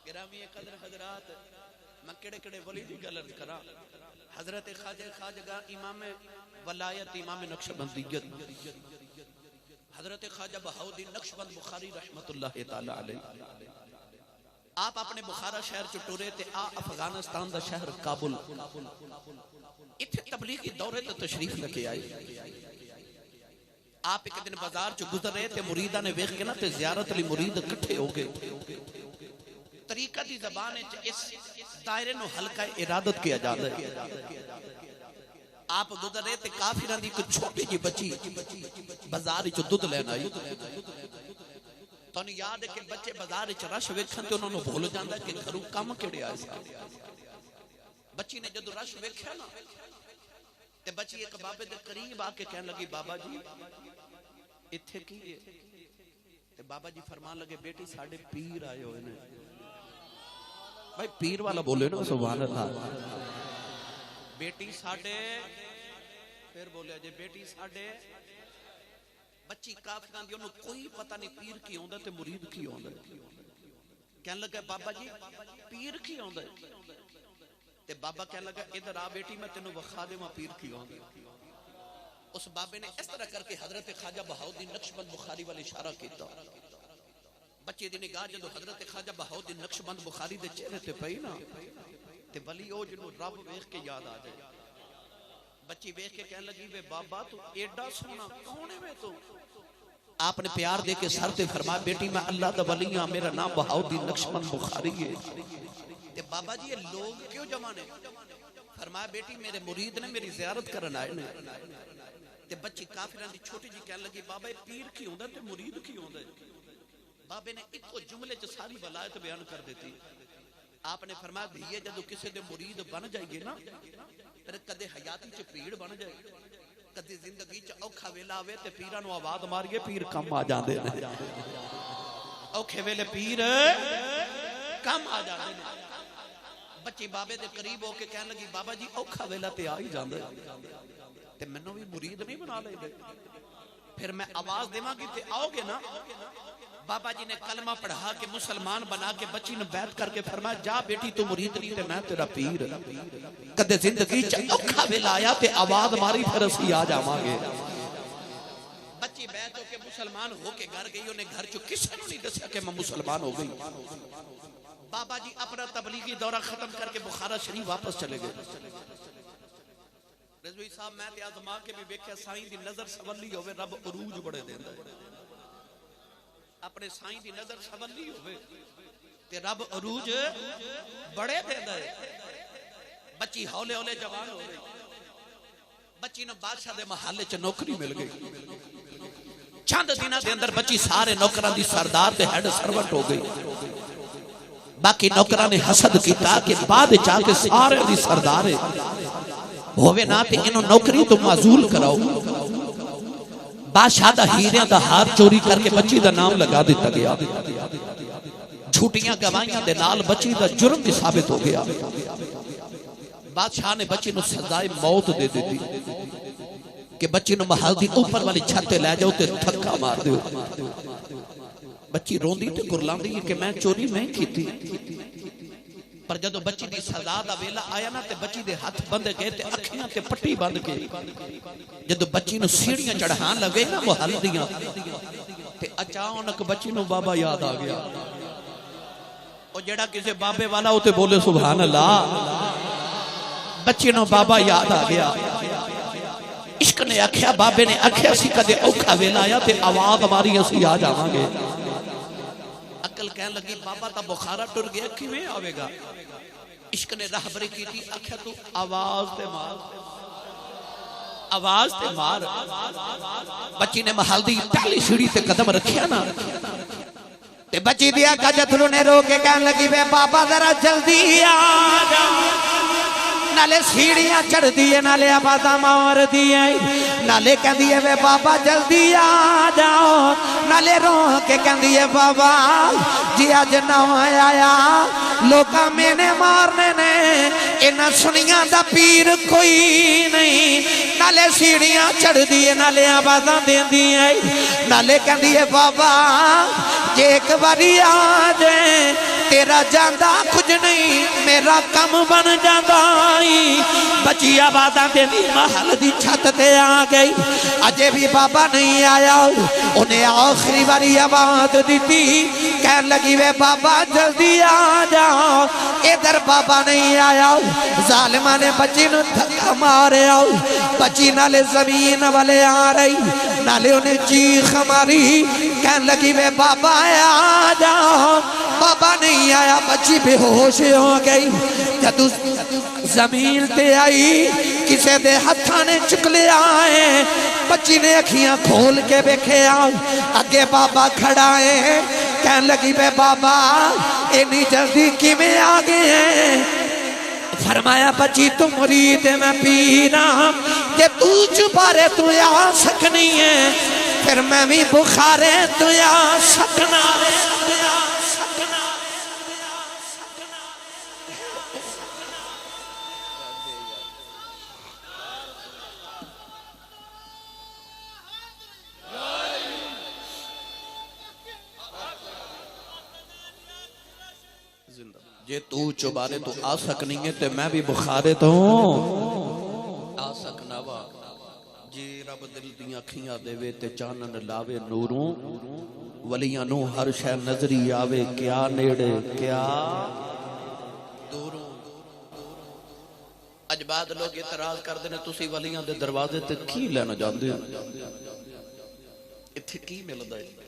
گرامی قدر حضرات میں کڑے کڑے ولی دی گل عرض کراں حضرت خواجہ خواجہ امام ولایت امام نقشبندیت حضرت خواجہ بہاؤالدین نقشبند بخاری رحمت اللہ تعالی علیہ آپ اپنے بخارا شہر چ ٹرے تے افغانستان دا شہر کابل اتھے تبلیغی دورے تے تشریف لے کے آئے آپ ایک دن بازار چ گزر رہے تے مریداں نے ویکھ کے نا تے زیارت لی مرید اکٹھے ہو گئے طریقہ دی زبان اس دائرے نو ہلکا ارادت کیا جاتا ہے آپ گزر رہے تے کافران دی کچھ چھوٹی جی بچی بازار چ دودھ لینا آئی تو انہیں یاد ہے کہ بچے بازار چ رش ویکھن تے انہوں نے بھول جاندا کہ گھروں کم کیڑے آئے سا بچی نے جدو رش ویکھیا نا تے بچی ایک بابے دے قریب آ کے کہنے لگی بابا جی اتھے کی ہے تے بابا جی فرمان لگے بیٹی ساڑھے پیر آئے ہوئے نے بھائی پیر والا بولے نا سبحان اللہ بیٹی ساڑھے پھر بولے جے بیٹی ساڑھے بچی کافران دی انہوں کوئی پتہ نہیں پیر کی ہوندہ تے مرید کی ہوندہ کہنے لگا بابا جی پیر کی ہوندہ تے بابا کہنے لگا ادھر آ بیٹی میں تینوں وخا دے ماں پیر کی ہوندہ اس بابے نے اس طرح کر کے حضرت خواجہ بہاؤالدین نقشبند بخاری والی اشارہ کیتا بچے دی نگاہ جدو حضرت خواجہ بہاؤالدین نقشبند بخاری دے چہرے تے پئی نا تے ولی او جنو رب ویکھ کے یاد آ جائے بچی ویکھ کے کہنے لگی وے بابا تو ایڈا سونا کون ہے میں تو آپ نے پیار دے کے سر تے فرمایا بیٹی میں اللہ دا ولی ہاں میرا نام بہاؤالدین نقشبند بخاری ہے تے بابا جی یہ لوگ کیوں جمع نے فرمایا بیٹی میرے مرید نے میری زیارت کرن آئے نے تے بچی کافران دی چھوٹی جی کہنے لگی بابا یہ پیر کی ہوندہ تے مرید کی ہوندہ بابے نے ایک کو جملے چ ساری ولایت بیان کر دیتی آپ نے فرمایا بھئیے جدو کسی دے مرید بن جائیے نا پھر کدے حیاتی چ پیڑ بن جائے کدے زندگی چ اوکھا ویلا آوے تے پیراں نو آواز ماریے پیر کم آ جاندے نے اوکھے ویلے پیر کم آ جاندے نے بچی بابے دے قریب ہو کے کہنے لگی بابا جی اوکھا ویلا تے آ ہی جاندا تے مینوں بھی مرید نہیں بنا لے گے پھر میں آواز دیواں گی تے آؤ گے نا بابا جی نے کلمہ پڑھا کے مسلمان بنا کے بچی نے بیعت کر کے فرمایا جا بیٹی تو مرید نہیں تے میں تیرا پیر کدے زندگی چ اوکھا ویلا آیا تے آواز ماری پھر اسی آ جاواں گے بچی بیعت ہو کے مسلمان ہو کے گھر گئی انہیں گھر چ کسے نوں نہیں دسیا کہ میں مسلمان ہو گئی بابا جی اپنا تبلیغی دورہ ختم کر کے بخارا شریف واپس چلے گئے رضوی صاحب میں تے آزما کے بھی بیکھیا سائیں دی نظر سولی ہوئے رب عروج بڑے دیندا ہے اپنے سائیں دی نظر سولی ہوئے تے رب عروج بڑے دیندا ہے بچی ہولے ہولے جوان ہو گئی بچی نو بادشاہ دے محلے چ نوکری مل گئی چند دنوں دے اندر بچی سارے نوکراں دی سردار تے ہیڈ سرونٹ ہو گئی باقی نوکراں نے حسد کیتا کہ بعد چاہ کے سارے دی سردار ہووے نا تے انہوں نوکری تو معزول کراؤ بادشاہ دا ہیریاں دا ہار چوری کر کے بچی دا نام لگا دیتا گیا جھوٹیاں گوائیاں دے نال بچی دا جرم بھی ثابت ہو گیا بادشاہ نے بچی نو سزائے موت دے دیتی کہ بچی نو محل دی اوپر والی چھتے لے جاؤ تے تھکا مار دیو بچی روندی تے گرلاندی کہ میں چوری نہیں کیتی پر جدو بچی دی سزا دا ویلا آیا نا تے بچی دے ہاتھ بندے گئے تے اکھیاں تے پٹی بند گئے جدو بچی نو سیڑیاں چڑھان لگے نا محل دیاں تے اچانک بچی نو بابا یاد آ گیا اور جڑا کسے بابے والا ہوتے بولے سبحان اللہ بچی نو بابا یاد آ گیا عشق نے اکھیا بابے نے اکھیا سی کدے اوکھا ویلا آیا تے آواز ہماری اسی آ جاواں گے عقل کہنے لگی بابا تا بخارا ٹر گیا کیویں آوے گا عشق نے راہبری کی تھی اکھیا تو آواز تے مار آواز تے مار بچی نے محل دی پہلی سیڑھی تے قدم رکھیا نا تے بچی دیا کا جتھرو نے رو کے کہنے لگی بے بابا ذرا جلدی آ جا نالے سیڑھیاں چڑھ دیئے نالے آبادہ مار دیئے نالے کہہ دیئے وے بابا جلدی آ جاؤ نالے رو کے کہہ دیئے بابا جی آج نہ آیا لوکا میں نے مارنے نے انہا سنیاں دا پیر کوئی نہیں نالے سیڑھیاں چڑھ دیئے نالے آبادہ دے دیئے نالے کہہ دیئے بابا جے ایک باری آ جائے تیرا جاندہ کچھ نہیں میرا کم بن جاندائی بچی آبادہ دے دی محل دی چھت تے آ گئی اجے بھی بابا نہیں آیا انہیں آخری باری آباد دی تھی کہنے لگی وے بابا جلدی آ جاؤ ادھر بابا نہیں آیا ظالمہ نے بچی نو دھکا مارے آؤ بچی نالے زمین والے آ رہی نالے انہیں چیخ ماری کہنے لگی وے بابا آ جاؤ بابا نہیں آیا بچی بے ہوش ہو گئی جدو زمین تے آئی کسے دے ہتھاں نے چکلے آئے بچی نے اکھیاں کھول کے بیکھے آؤ اگے بابا کھڑائے کہنے لگی بے بابا اتنی جلدی کی میں آگے ہیں فرمایا بچی تو مرید میں پینا کہ تو چھپارے تو آ سکنی ہے پھر میں بھی بخارے تو آ سکنا جے تو چوبارے تو آ سکنی ہے تے میں بھی بخارے تو آ سکنا وا جے رب دل دیاں کھیاں دے وے تے چانن لاوے نوروں ولیاں نو ہر شے نظری آوے کیا نیڑے کیا دوروں اج بعد لوگ اعتراض کر دینے تسی ولیاں دے دروازے تے کی لینا جاندے اتھے کی ملدا ہے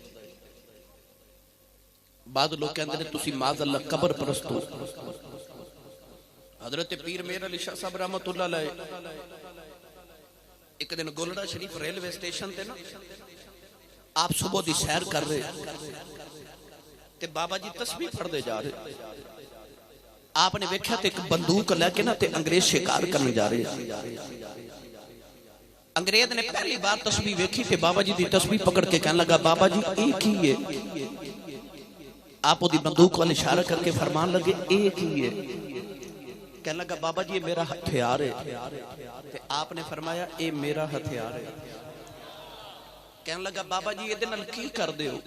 بعد لوگ کہندے نے تسی معاذ اللہ قبر پرستو حضرت پیر میر علی شاہ صاحب رحمت اللہ علیہ ایک دن گولڑا شریف ریلوے سٹیشن تے نا آپ صبح دی سیر کر رہے تے بابا جی تسبیح پڑھ دے جا رہے آپ نے ویکھیا تے ایک بندوق لے کے نا تے انگریز شکار کرنے جا رہے انگریز نے پہلی بار تسبیح ویکھی تے بابا جی دی تسبیح پکڑ کے کہنے لگا بابا جی ایک ہی ہے آپ دی بندوق والے اشارہ کر کے فرمان لگے ایک ہی ہے کہنے لگا بابا جی یہ میرا ہتھیار ہے تے آپ نے فرمایا اے میرا ہتھیار ہے کہنے لگا بابا جی یہ دنال کی کر دے ہو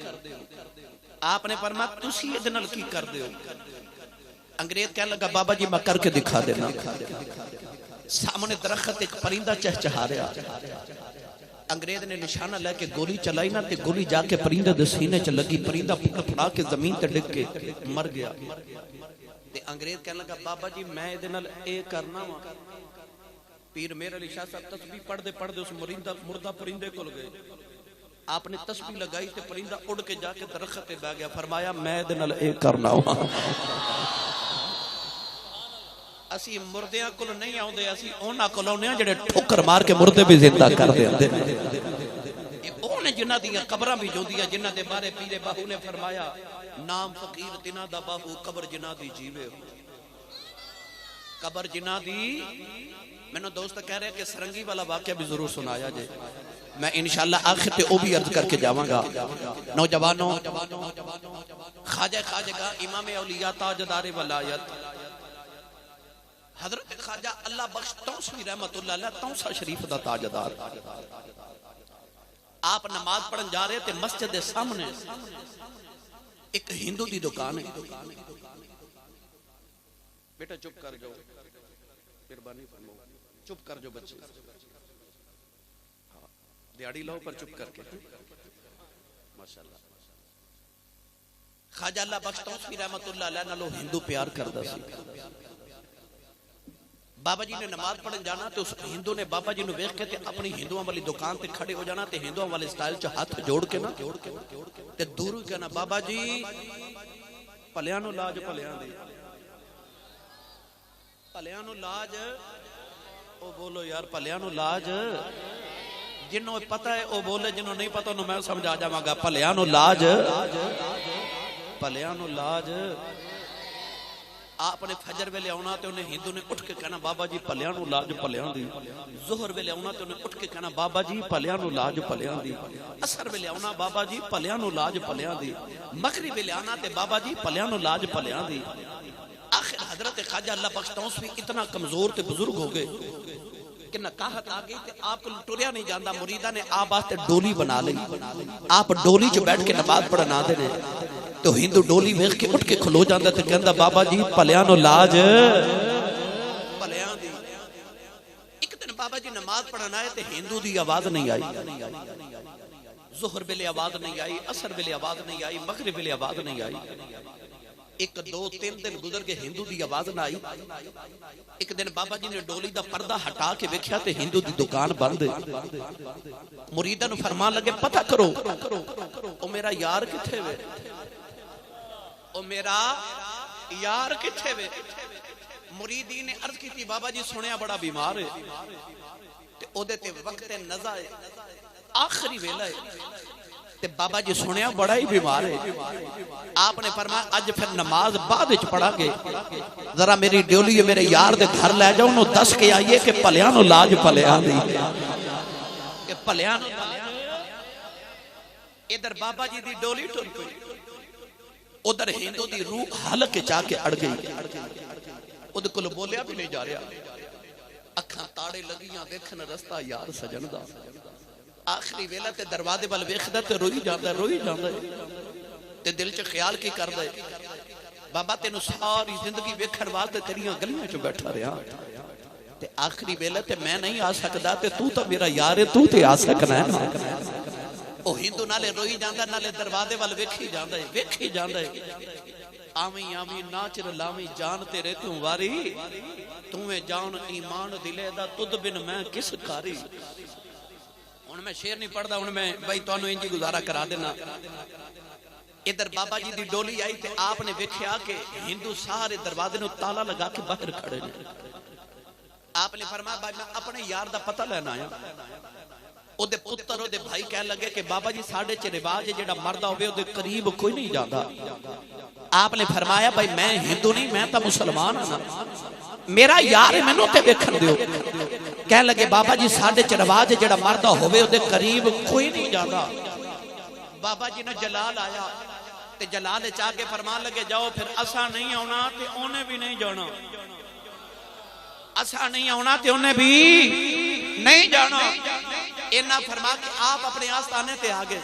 آپ نے فرمایا تسی یہ دنال کی کر دے ہو انگریز کہنے لگا بابا جی میں کر کے دکھا دینا سامنے درخت ایک پرندہ چہچہا رہا انگریز نے نشانہ لے کے گولی چلائی نا تے گولی جا کے پرندہ دے سینے چ لگی پرندہ پھڑا کے زمین تے ڈگ کے مر گیا تے انگریز کہنے لگا بابا جی میں دے نال اے کرنا وا پیر میر علی شاہ صاحب تسبیح پڑھ دے اس مردہ پرندے کول گئے آپ نے تسبیح لگائی تے پرندہ اڑ کے جا کے درخت تے بیٹھ گیا فرمایا میں دے نال اے کرنا وا اسی مردیاں کول نہیں آوندے اسی انہاں کول اونے جڑے ٹھوکر مار کے مردے بھی زندہ کر دیندے اونے جنہاں دیاں قبراں بھی جوندیاں جنہاں دے بارے پیر باہو نے فرمایا نام فقیر تنا دا باہو قبر جنہاں دی جیوے قبر جنہاں دی میں نے دوست کہہ رہے کہ سرنگی والا واقعہ بھی ضرور سنایا جائے میں انشاءاللہ آخر تے او بھی عرض کر کے جاواں گا نوجوانوں خواجہ خواجگاہ امام اولیاء تاجدار ولایت حضرت خواجہ اللہ بخش توسوی رحمت اللہ علیہ توسا شریف دا تاجدار آپ نماز پڑھن جا رہے تھے مسجد دے سامنے ایک ہندو دی دکان ہے بیٹا چپ کر جاؤ مہربانی فرماؤ چپ کر جاؤ بچے دیاڑی لاؤ پر چپ کر کے ماشاءاللہ خواجہ اللہ بخش توسوی رحمت اللہ علیہ نالو ہندو پیار کردہ سی بابا جی نے نماز پڑھن جانا تے اس ہندو نے بابا جی نو ویکھ کے تے اپنی ہندوؤں والی دکان تے کھڑے ہو جانا تے ہندوؤں والے سٹائل چ ہاتھ جوڑ کے نا تے دور کہنا بابا جی پلیاں نو لاج پلیاں دی پلیاں نو لاج او بولو یار پلیاں نو لاج جنوں پتہ ہے او بولے جنوں نہیں پتہ انہوں میں سمجھا جاواں گا پلیاں نو لاج پلیاں نو لاج آپ نے فجر ویلے آنا تے انہیں ہندو نے اٹھ کے کہنا بابا جی پلیاں نو لاج پلیاں دی ظہر ویلے آنا تے انہیں اٹھ کے کہنا بابا جی پلیاں نو لاج پلیاں دی عصر ویلے آنا بابا جی پلیاں نو لاج پلیاں دی مغرب ویلے آنا تے بابا جی پلیاں نو لاج پلیاں دی آخر حضرت خواجہ اللہ بخش توسوی اتنا کمزور تے بزرگ ہو گئے کہ نکاحت آ گئی تے آپ کو ٹریا نہیں جاندہ، مریدہ نے آپ واسطے ڈولی بنا لی، آپ ڈولی چ بیٹھ کے نماز پڑھنا دے تو ہندو ڈولی ویکھ کے اٹھ کے کھلو جاندہ تے کہندا بابا جی پلیاں نو لاج پلیاں دی۔ ایک دن بابا جی نماز پڑھنا ہے تے ہندو دی آواز نہیں آئی، ظہر ویلے آواز نہیں آئی، عصر ویلے آواز نہیں آئی، مغرب ویلے آواز نہیں آئی۔ ایک دو تین دن گزر کے ہندو دی آواز نہ آئی۔ ایک دن بابا جی نے ڈولی دا پردہ ہٹا کے ویکھیا تے ہندو دی دکان بند، مریداں نو فرمان لگے پتہ کرو او میرا یار کتھے وے، او میرا یار کتھے وے۔ مریدی نے عرض کی تھی بابا جی سنیا بڑا بیمار ہے تے او دے تے وقت نزا ہے، آخری ویلا ہے تے بابا جی سنیا بڑا ہی بیمار ہے۔ آپ نے فرمایا اج پھر نماز بعد وچ پڑھا گے، ذرا میری ڈولی میرے یار دے گھر لے جاؤ، انہوں دس کے آئیے کہ پلیاں نو لاج پلیاں دی، کہ پلیاں نو ادھر بابا جی دی ڈولی ٹر پئی، ادھر ہندو دی روح حلق چاہ کے اڑ گئی، ادھر کل بولیا بھی نہیں جا رہا، اکھاں تاڑے لگیاں دیکھن رستہ یار سجن دا۔ آخری ویلہ تے دروازے بل ویکھدا تے روئی جاندا تے دل چ خیال کی کردا بابا تینوں ساری زندگی ویکھن واسطے تیریاں گلیاں چ بیٹھا رہا تے آخری ویلہ تے میں نہیں آ سکدا تے تو میرا یار ہے، تو تے آ سکنا ہے نا۔ او ہندو نالے روئی جاندا نالے دروازے بل ویکھی جاندا ہے۔ آویں آویں ناچر لاویں جان تیرے تو واری، تمہیں جان ایمان دلے دا تد بن میں کس کاری۔ ہن میں شعر نہیں پڑھدا، ہن میں بھائی تانوں انجی گزارا کرا دینا۔ ادھر بابا جی دی ڈولی آئی تے آپ نے ویکھیا کہ ہندو سارے دروازے نو تالا لگا کے باہر کھڑے نے۔ آپ نے فرمایا بھائی میں اپنے یار دا پتہ لینا آیا۔ او دے پتر او دے بھائی کہنے لگے کہ بابا جی ساڈے چ رواج ہے جیڑا مردا ہوے او دے قریب کوئی نہیں جاندا۔ آپ نے فرمایا بھائی میں ہندو نہیں، میں تا مسلمان ہاں، میرا یار ہے مینوں تے ویکھن دیو۔ کہنے لگے بابا جی ساڈے چ رواج ہے جیڑا مردا ہوے او دے قریب کوئی نہیں جاندا۔ بابا جی نے جلال آیا تے جلال چاہ کے فرمان لگے جاؤ پھر اسا نہیں آنا تے اونے بھی نہیں جانا، اسا نہیں آنا تے اونے بھی نہیں جانا۔ اینا فرما کے آپ اپنے آستانے تے آگے۔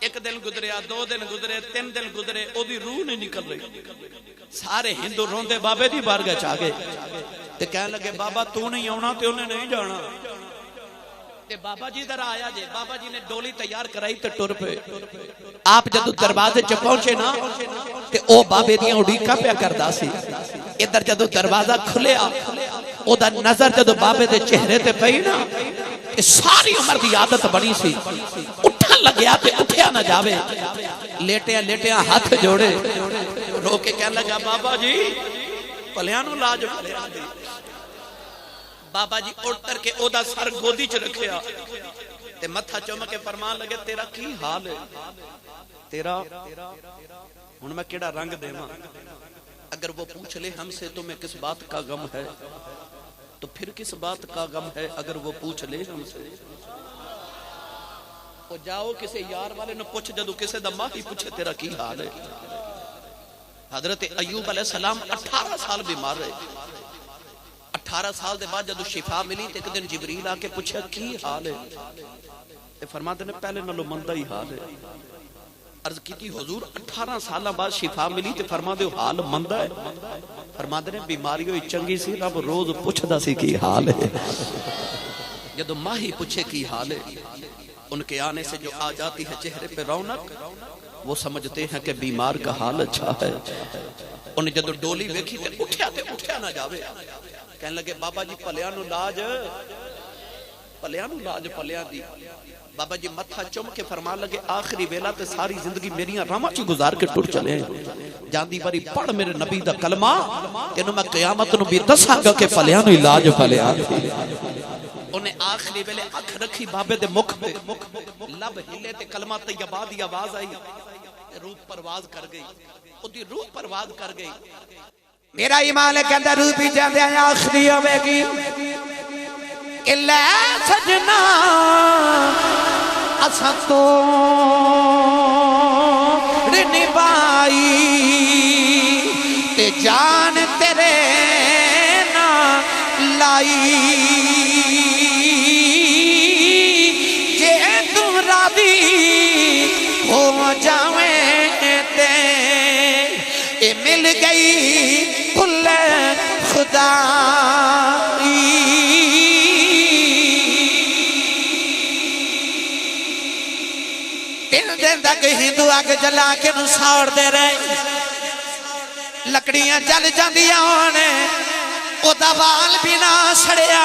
ایک دن گزریا، دو دن گزرے، تین دن گزرے، او دی روح نہیں نکل رہی۔ سارے ہندو روندے بابے دی بارگاہ چ آگے تے کہنے لگے بابا تو نہیں آنا تے اونے نہیں جانا۔ تے بابا جی ادھر آیا جے، بابا جی نے ڈولی تیار کرائی تے ٹر پے۔ آپ جدو دروازے چ پہنچے نا تے او بابے دیاں اڑیکاں پیا کردا سی۔ ادھر جدو دروازہ کھلیا او دا نظر جدو بابے دے چہرے تے پئی نا، ساری عمر دی عادت بنی سی، اٹھن لگیا تے اٹھیا نہ جاوے، لیٹیاں لیٹیاں ہاتھ جوڑے رو کے کہنے لگا بابا جی پلیاں نو لاج پلیاں دی۔ بابا جی اٹھ کر کے او دا سر گودی چ رکھیا تے متھا چوم کے فرمان لگے تیرا کی حال ہے، تیرا ہن میں کیڑا رنگ دیواں، اگر وہ پوچھ لے ہم سے تمہیں کس بات کا غم ہے تو پھر کس بات کا غم ہے، اگر وہ پوچھ لے ہم سے۔ او جاؤ کسے یار والے نو پوچھ، جدو کسے دا ماہی پوچھے تیرا کی حال ہے۔ حضرت ایوب علیہ السلام 18 سال بیمار رہے، 18 سال دے بعد جدو شفا ملی تے ایک دن جبریل آ کے پوچھا کی حال ہے، تے فرماتے نے پہلے نالوں مندہ ہی حال ہے۔ عرض کی تھی حضور 18 سالہ بعد شفا ملی تے فرما دے حال مندہ ہے، فرما دے بیماری ہوئی چنگی سی، رب روز پوچھ دا سی کی حال ہے۔ جدو ماہی پوچھے کی حال ہے، ان کے آنے سے جو آ جاتی ہے چہرے پہ رونق، وہ سمجھتے ہیں کہ بیمار کا حال اچھا ہے۔ انہیں جدو ڈولی ویکھی تے اٹھیا نہ جاوے، کہنے لگے بابا جی پلیاں نو لاج پلیاں دی۔ بابا جی متھا چم کے فرمان لگے آخری ویلا تے ساری زندگی میریاں راما چی گزار کے ٹر چلے ہیں، جاندی باری پڑھ میرے نبی دا کلمہ، تینوں میں قیامت نو بھی دساں گا کہ پلیاں نو علاج پلیاں دی۔ انہیں آخری ویلے اکھ رکھی بابے دے مکھ پہ، لب ہلے تے کلمہ طیبہ دی آواز آئی، روح پرواز کر گئی، خودی روح پرواز کر گئی۔ میرا ایمان کے اندر روح بھی جاندے ہیں آخری ہوئے گی کہ لے سجنا اساں تو نبائی تے جان تیرے نا لائی اے مل گئی کل خدائی تین دن تک ہندو آگ جلا کے نو ساڑ دے رہے لکڑیاں جل جاندیاں نے او دا وال بھی نہ سڑیا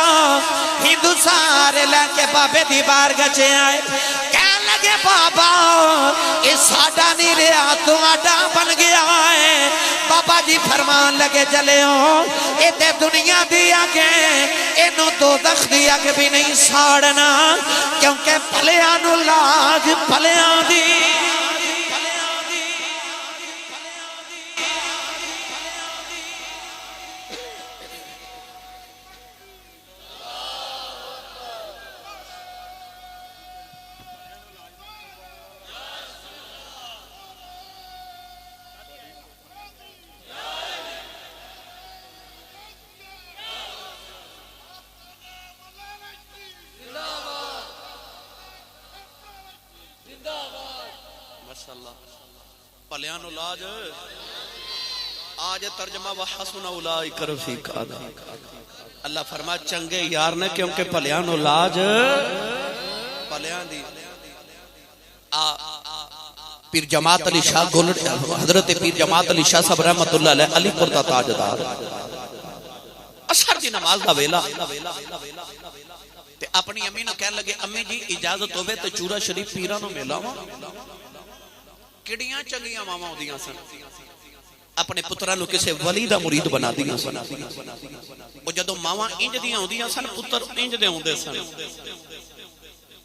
ہندو سارے لے کے بابے دی بار گچے آئے کہنے لگے بابا یہ ساڑا نہیں رہا تو آڈا بن گیا ہے بابا جی فرمان لگے جلے ہوں اے تے دنیا دیا کہ انہوں دو دخ دیا کہ بھی نہیں ساڑنا کیونکہ پلیانو لاغ پلیان دی پلیان اولاج آج ترجمہ وحسن اولائک رفیقا اللہ فرما چنگے یار نے کیونکہ پلیان اولاج پلیان دی پیر جماعت علی شاہ گولڈ حضرت پیر جماعت علی شاہ صاحب رحمت اللہ علیہ علی پور دا تاجدار اثر دی نماز دا ویلا تے اپنی امی نو کہنے لگے امی جی اجازت ہوئے تے چورا شریف پیرانو میلا کڑیاں چنگیاں ماما ہو دیاں سن اپنے پترانو کسے ولی دا مرید بنا دیاں سن وہ جدو ماما انج دیاں ہو دیاں سن پتر انج دے ہوں دے سن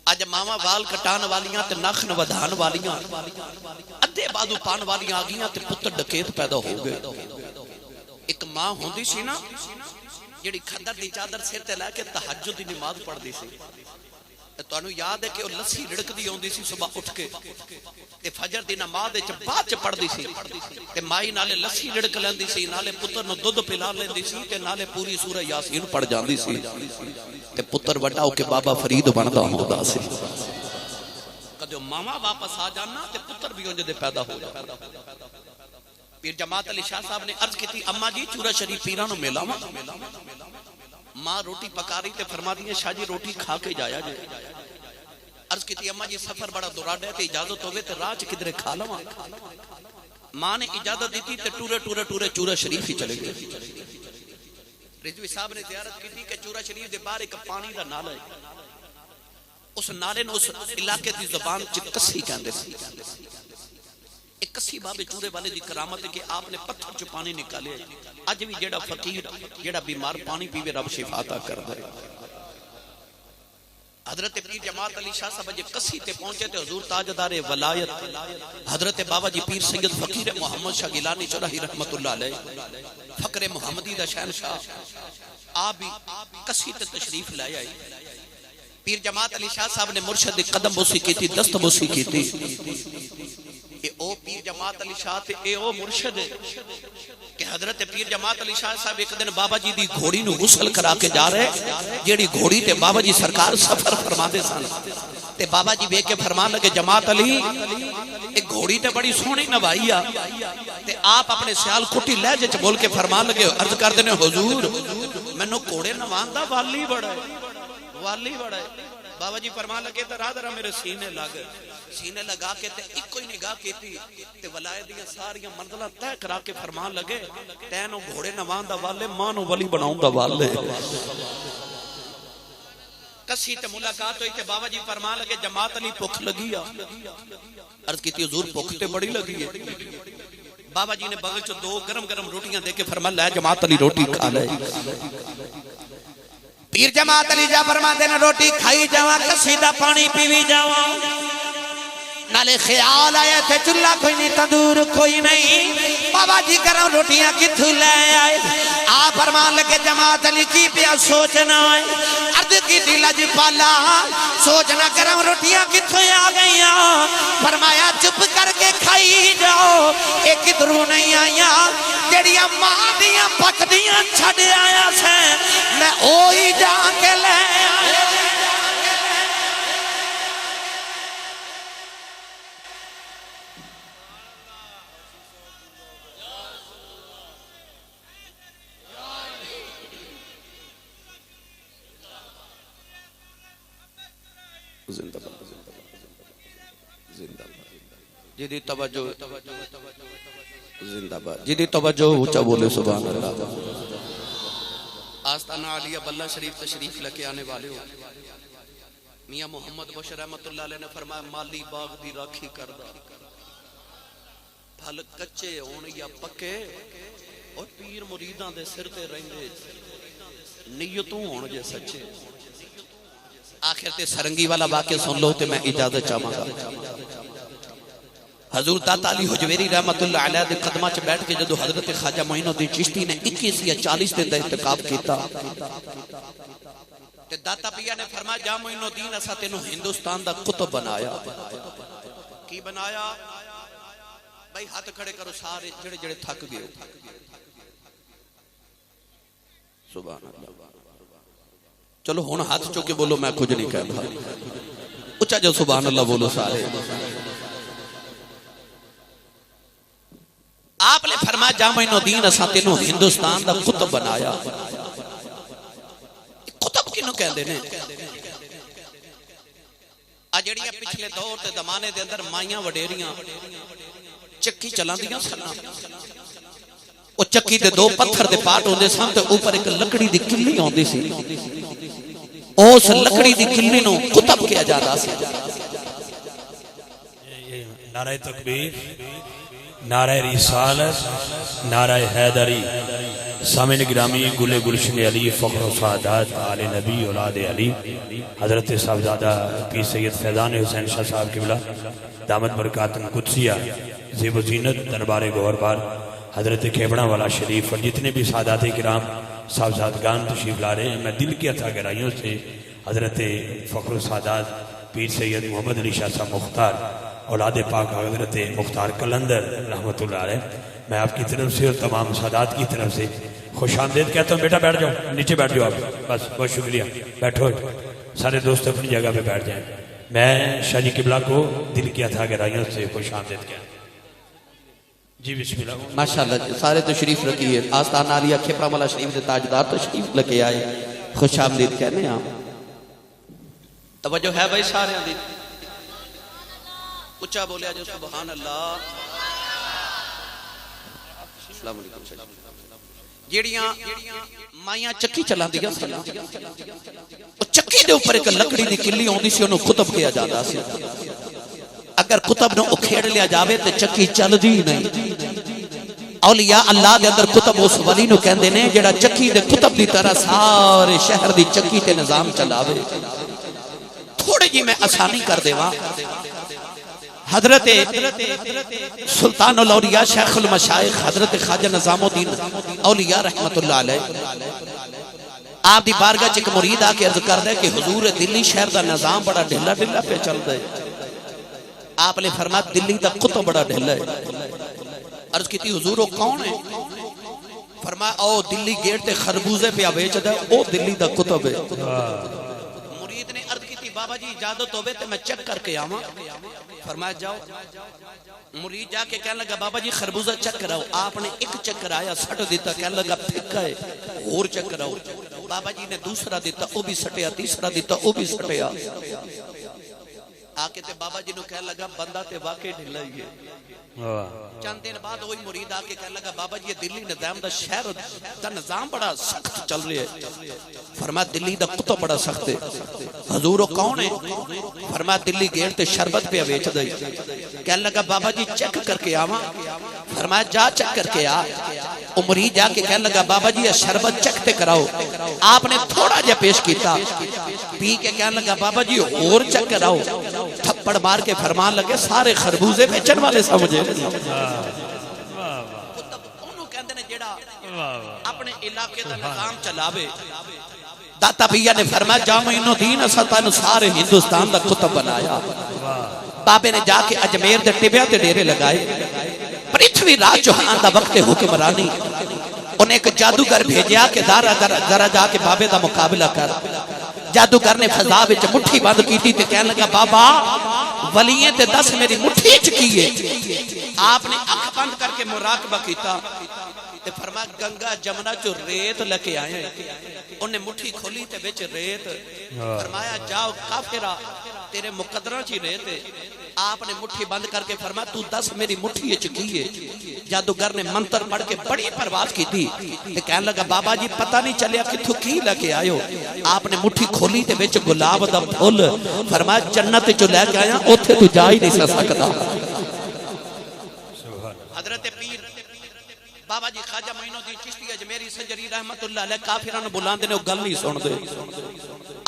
آج ماما وال کٹان والیاں تے نخن ودھان والیاں ادھے بادو پان والیاں آگیاں تے پتر ڈکیت پیدا ہو گئے ایک ماں ہوں دی سی نا جیڑی کھدر دی چادر سیر تے لے کے تہجد دی نماز پڑھ دی سی تو انہوں یاد ہے کہ وہ لسی رڑک دی ہوندی سی صبح اٹھ کے تے فجر دی نماز دے بعد چ پڑھ دی سی تے مائی نالے لسی رڑک لیندی سی نالے پتر نو دودھ پلا لیندی سی تے نالے پوری سورہ یاسین پڑھ جاندی سی تے پتر وڈا ہو کے بابا فرید بندا ہوندا سی کدو ماما واپس آ جانا تے پتر بھی اونجے دے پیدا ہو جاتا پیر جماعت علی شاہ صاحب نے عرض کی تھی اماں جی چورا شریف پیرانو میلاواں ماں روٹی پکا رہی تے فرما دی شاہ جی روٹی کھا کے جایا جے عرض کی تھی اماں جی سفر بڑا دراڈ ہے تے اجازت ہوئے تے راہ چ کدھر کھا لواں ماں نے اجازت دی تھی تے ٹورے چورا شریف ہی چلے گئے رضوی صاحب نے زیارت کی تھی کہ چورا شریف دے باہر ایک پانی دا نالا ہے اس نالے نے اس علاقے دی زبان چ کسی کہندے سی ایک کسی بابے چورے والے دی کرامت ہے کہ آپ نے پتھر چ پانی نکالے اج بھی جیڑا فقیر جیڑا بیمار پانی پیوے رب شفا عطا کر دے حضرت پیر جماعت علی شاہ صاحب جب کسی تے پہنچے تے حضور تاجدار ولایت حضرت بابا جی پیر سید فقیر محمد شاہ گیلانی چراہی رحمت اللہ علیہ فقر محمدی دا شہنشاہ آپ بھی کسی تے تشریف لائے آئی پیر جماعت علی شاہ صاحب نے مرشد قدم بوسی کی تھی دست بوسی کی تھی اے او پیر جماعت علی شاہ تے اے او مرشد ہے کہ حضرت پیر جماعت علی شاہ صاحب ایک دن بابا جی دی گھوڑی نو غسل کرا کے جا رہے جیڑی گھوڑی تے بابا جی سرکار سفر فرما دے سن تے بابا جی بے کے فرمان لگے جماعت علی ایک گھوڑی تے بڑی سونی نوائی تے آپ اپنے سیال کٹی لہجے چ بول کے فرمان لگے عرض کر دینے حضور مینوں گھوڑے نوان دا والی بڑا ہے بابا جی فرمان لگے تے راہ درہ میرے سینے لگا کے تے ایک کوئی نگاہ کی تھی تے ولایت دیاں ساریاں منزلہ طے کرا کے فرمان لگے تینو گھوڑے نوان دا والے مانو ولی بناؤں دا والے کسی تے ملاقات ہوئی تے بابا جی فرمان لگے جماعت علی بھوک لگی عرض کی تھی حضور بھوک تے بڑی لگی ہے بابا جی نے بغل چو دو گرم روٹیاں دے کے فرمان لے جماعت علی روٹی کھا لے پیر جماعت علی جا فرما دینا روٹی کھائی جاواں کسی دا پانی پیوی جاواں نالے خیال آیا تھے چلہ کوئی نہیں تندور کوئی نہیں بابا جی گرم روٹیاں کتھو لے آئے آپ فرمان لگے جماعت علی کی پیا سوچنا ہے عرض کی تھی لج پالا سوچنا گرم روٹیاں کتھو آ گئیاں فرمایا چپ کر کے کھائی جاؤ ایک درو نہیں آیا جڑیاں ماں دیاں پک دیاں چھڑے آیا سے میں اوہی جا کے لے آیا زندہ باد زندہ باد جدی توجہ زندہ باد جدی توجہ اونچا بولے سبحان اللہ آستانہ عالیہ بلہ شریف تشریف لکے آنے والے ہو میاں محمد بشر رحمت اللہ علیہ نے فرمایا مالی باغ دی راکھی کردہ پھل کچے ہون یا پکے اور پیر مریداں دے سر تے رہندے نیتوں ہون جے سچے آخر تے سرنگی والا واقعہ سن لو تے میں اجازت چاہوں گا حضور داتا علی حجویری رحمت اللہ علیہ دے قدمہ چ بیٹھ کے جدو حضرت خواجہ معین الدین چشتی نے 21 یا 40 دن دا اعتکاف کیتا تے داتا پیا نے فرمایا جا معین الدین اسا تینوں ہندوستان دا قطب بنایا کی بنایا بھائی ہاتھ کھڑے کرو سارے جڑے جڑے تھک گئے سبحان اللہ چلو ہن ہاتھ چوکے بولو میں کچھ نہیں کہتا اچھا جو سبحان اللہ بولو سارے آپ نے فرمایا جا معین الدین اسا تینوں ہندوستان دا قطب بنایا قطب کینوں کہندے نے آ جڑیاں پچھلے دور تے زمانے دے اندر مائیاں وڈیریاں چکی چلاندیاں سن او چکی دے دو پتھر دے پارٹ ہوندے سن تے اوپر ایک لکڑی دی کلی ہوندی سی اس لکڑی دی کلی نو قطب کیا جاتا سی نعرہ تکبیر نعرہ رسالت نعرہ حیدری سامعین گرامی گل گلشن علی فخر و سعادت آل نبی اولاد علی حضرت صاحبزادہ پیر سید فیضان حسین شاہ صاحب قبلہ دامت برکاتن قدسیہ زیب و زینت دربار گوھر بار حضرت کھیبڑا والا شریف اور جتنے بھی سعادات کرام صاحبزادگان تشریف لا رہے ہیں میں دل کی عطا گرائیوں سے حضرت فخر و سعادت پیر سید محمد علی شاہ صاحب مختار اولاد پاک حضرت مختار قلندر رحمت اللہ علیہ میں آپ کی طرف سے اور تمام سادات کی طرف سے خوش آمدید کہتا ہوں بیٹا بیٹھ جاؤ نیچے بیٹھ جاؤ آپ بس بہت شکریہ بیٹھو سارے دوست اپنی جگہ پہ بیٹھ جائیں میں شاہ جی قبلہ کو دل کی عطا گرائیوں سے خوش آمدید کہتا ہوں جی بسم اللہ ماشاءاللہ سارے تشریف رکھیے آستانہ عالیہ کھیپرا والا شریف دے تاجدار تشریف لگے آئے خوش آمدید کہنے آپ توجہ ہے بھائی سارے آمدید اچھا بولیا جو سبحان اللہ السلام علیکم جیڑیاں مائیاں چکی چلا دیا سن چکی دے اوپر ایک لکڑی دی کلی ہوندی سی انہوں قطب کیا جاتا سی اگر قطب نو اکھیڑ لیا جاوے تے چکی چل دی نہیں اولیاء اللہ دے اندر قطب اس ولی نو کہندے نے جڑا چکی دے قطب دی طرح سارے شہر دی چکی تے نظام چلاوے تھوڑے جی میں آسانی کر دے وہاں حضرت سلطان الاولیاء شیخ المشائخ حضرت خواجہ نظام الدین اولیاء رحمت اللہ علیہ آپ دی بارگاہ چک مرید آکے عرض کر دے کہ حضور دلی شہر دا نظام بڑا ڈھلا ڈھلا پہ چل دے آپ نے فرمایا دلی دا قطب بڑا ڈھلا ہے عرض کی تھی حضور وہ کون ہے فرمایا او دلی گیٹ تے خربوزے پہ آویچ دے او دلی دا قطب ہے مرید نے عرض کی تھی بابا جی اجازت ہوئے تے میں چک کر کے آواں فرمایا جاؤ مرید جا کے کہنے لگا بابا جی خربوزہ چک کراؤ آپ نے ایک چکر آیا سٹ دیتا کہنے لگا پھکا ہے اور چک کراؤ بابا جی نے دوسرا دیتا وہ بھی سٹیا تیسرا دیتا وہ بھی سٹیا آکے تے بابا جی نو کہنے لگا بندہ تے واقعی ڈھلا ہی ہے چند دن بعد وہی مرید آکے کہنے لگا بابا جی دلی نظام دا شہر دا نظام بڑا سخت چل رہے ہے فرمایا دلی دا قطب بڑا سخت ہے حضور کون ہے فرمایا دلی گیٹ تے شربت پہ ویچ دے کہنے لگا بابا جی چیک کر کے آواں فرمایا جا چیک کر کے آ او مرید جا کے کہنے لگا بابا جی شربت چیک تے کراؤ آپ نے تھوڑا جا پیش کیتا پی کے کہنے لگا بابا جی اور چیک کراؤ تھپڑ مار کے فرمان لگے سارے خربوزے بیچن والے سمجھے اپنے علاقے دا نظام چلاوے داتا بھیا نے فرمایا جا معین الدین اساتانو سارے ہندوستان دا قطب بنایا بابے نے جا کے اجمیر دے ٹبیا تے ڈیرے لگائے پرتھوی راج چوہان دا وقت حکمرانی انہیں ایک جادوگر بھیجیا کہ ذرا جا کے بابے دا مقابلہ کر جادوگر نے فضا وچ مٹھی بند کیتی تے کہنے لگا بابا ولییں تے دس میری مٹھی چکیے آپ نے اکھ بند کر کے مراقبہ کیتا تے فرمایا گنگا جمنا جو ریت لکے آئے انہیں مٹھی کھولی تے بچ ریت فرمایا جاؤ کافرہ تیرے مقدرہ چی رہے تھے. آپ نے مٹھی بند کر کے فرمایا تو دس میری مٹھی چکی ہے. جادوگر نے منتر پڑھ کے بڑی پرواز کی تھی. کہنے لگا بابا جی پتہ نہیں چلیا کتھوں کی لے آئے ہو. آپ نے مٹھی کھولی تے وچ گلاب دا پھول. فرمایا جنت چ لے کے آیا اوتھے تو جا ہی نہیں سکدا. حضرت پیر بابا جی خواجہ معین الدین چشتی اجمیری سنجری رحمت اللہ علیہ کافران بلاندے نے گل نہیں سن دے.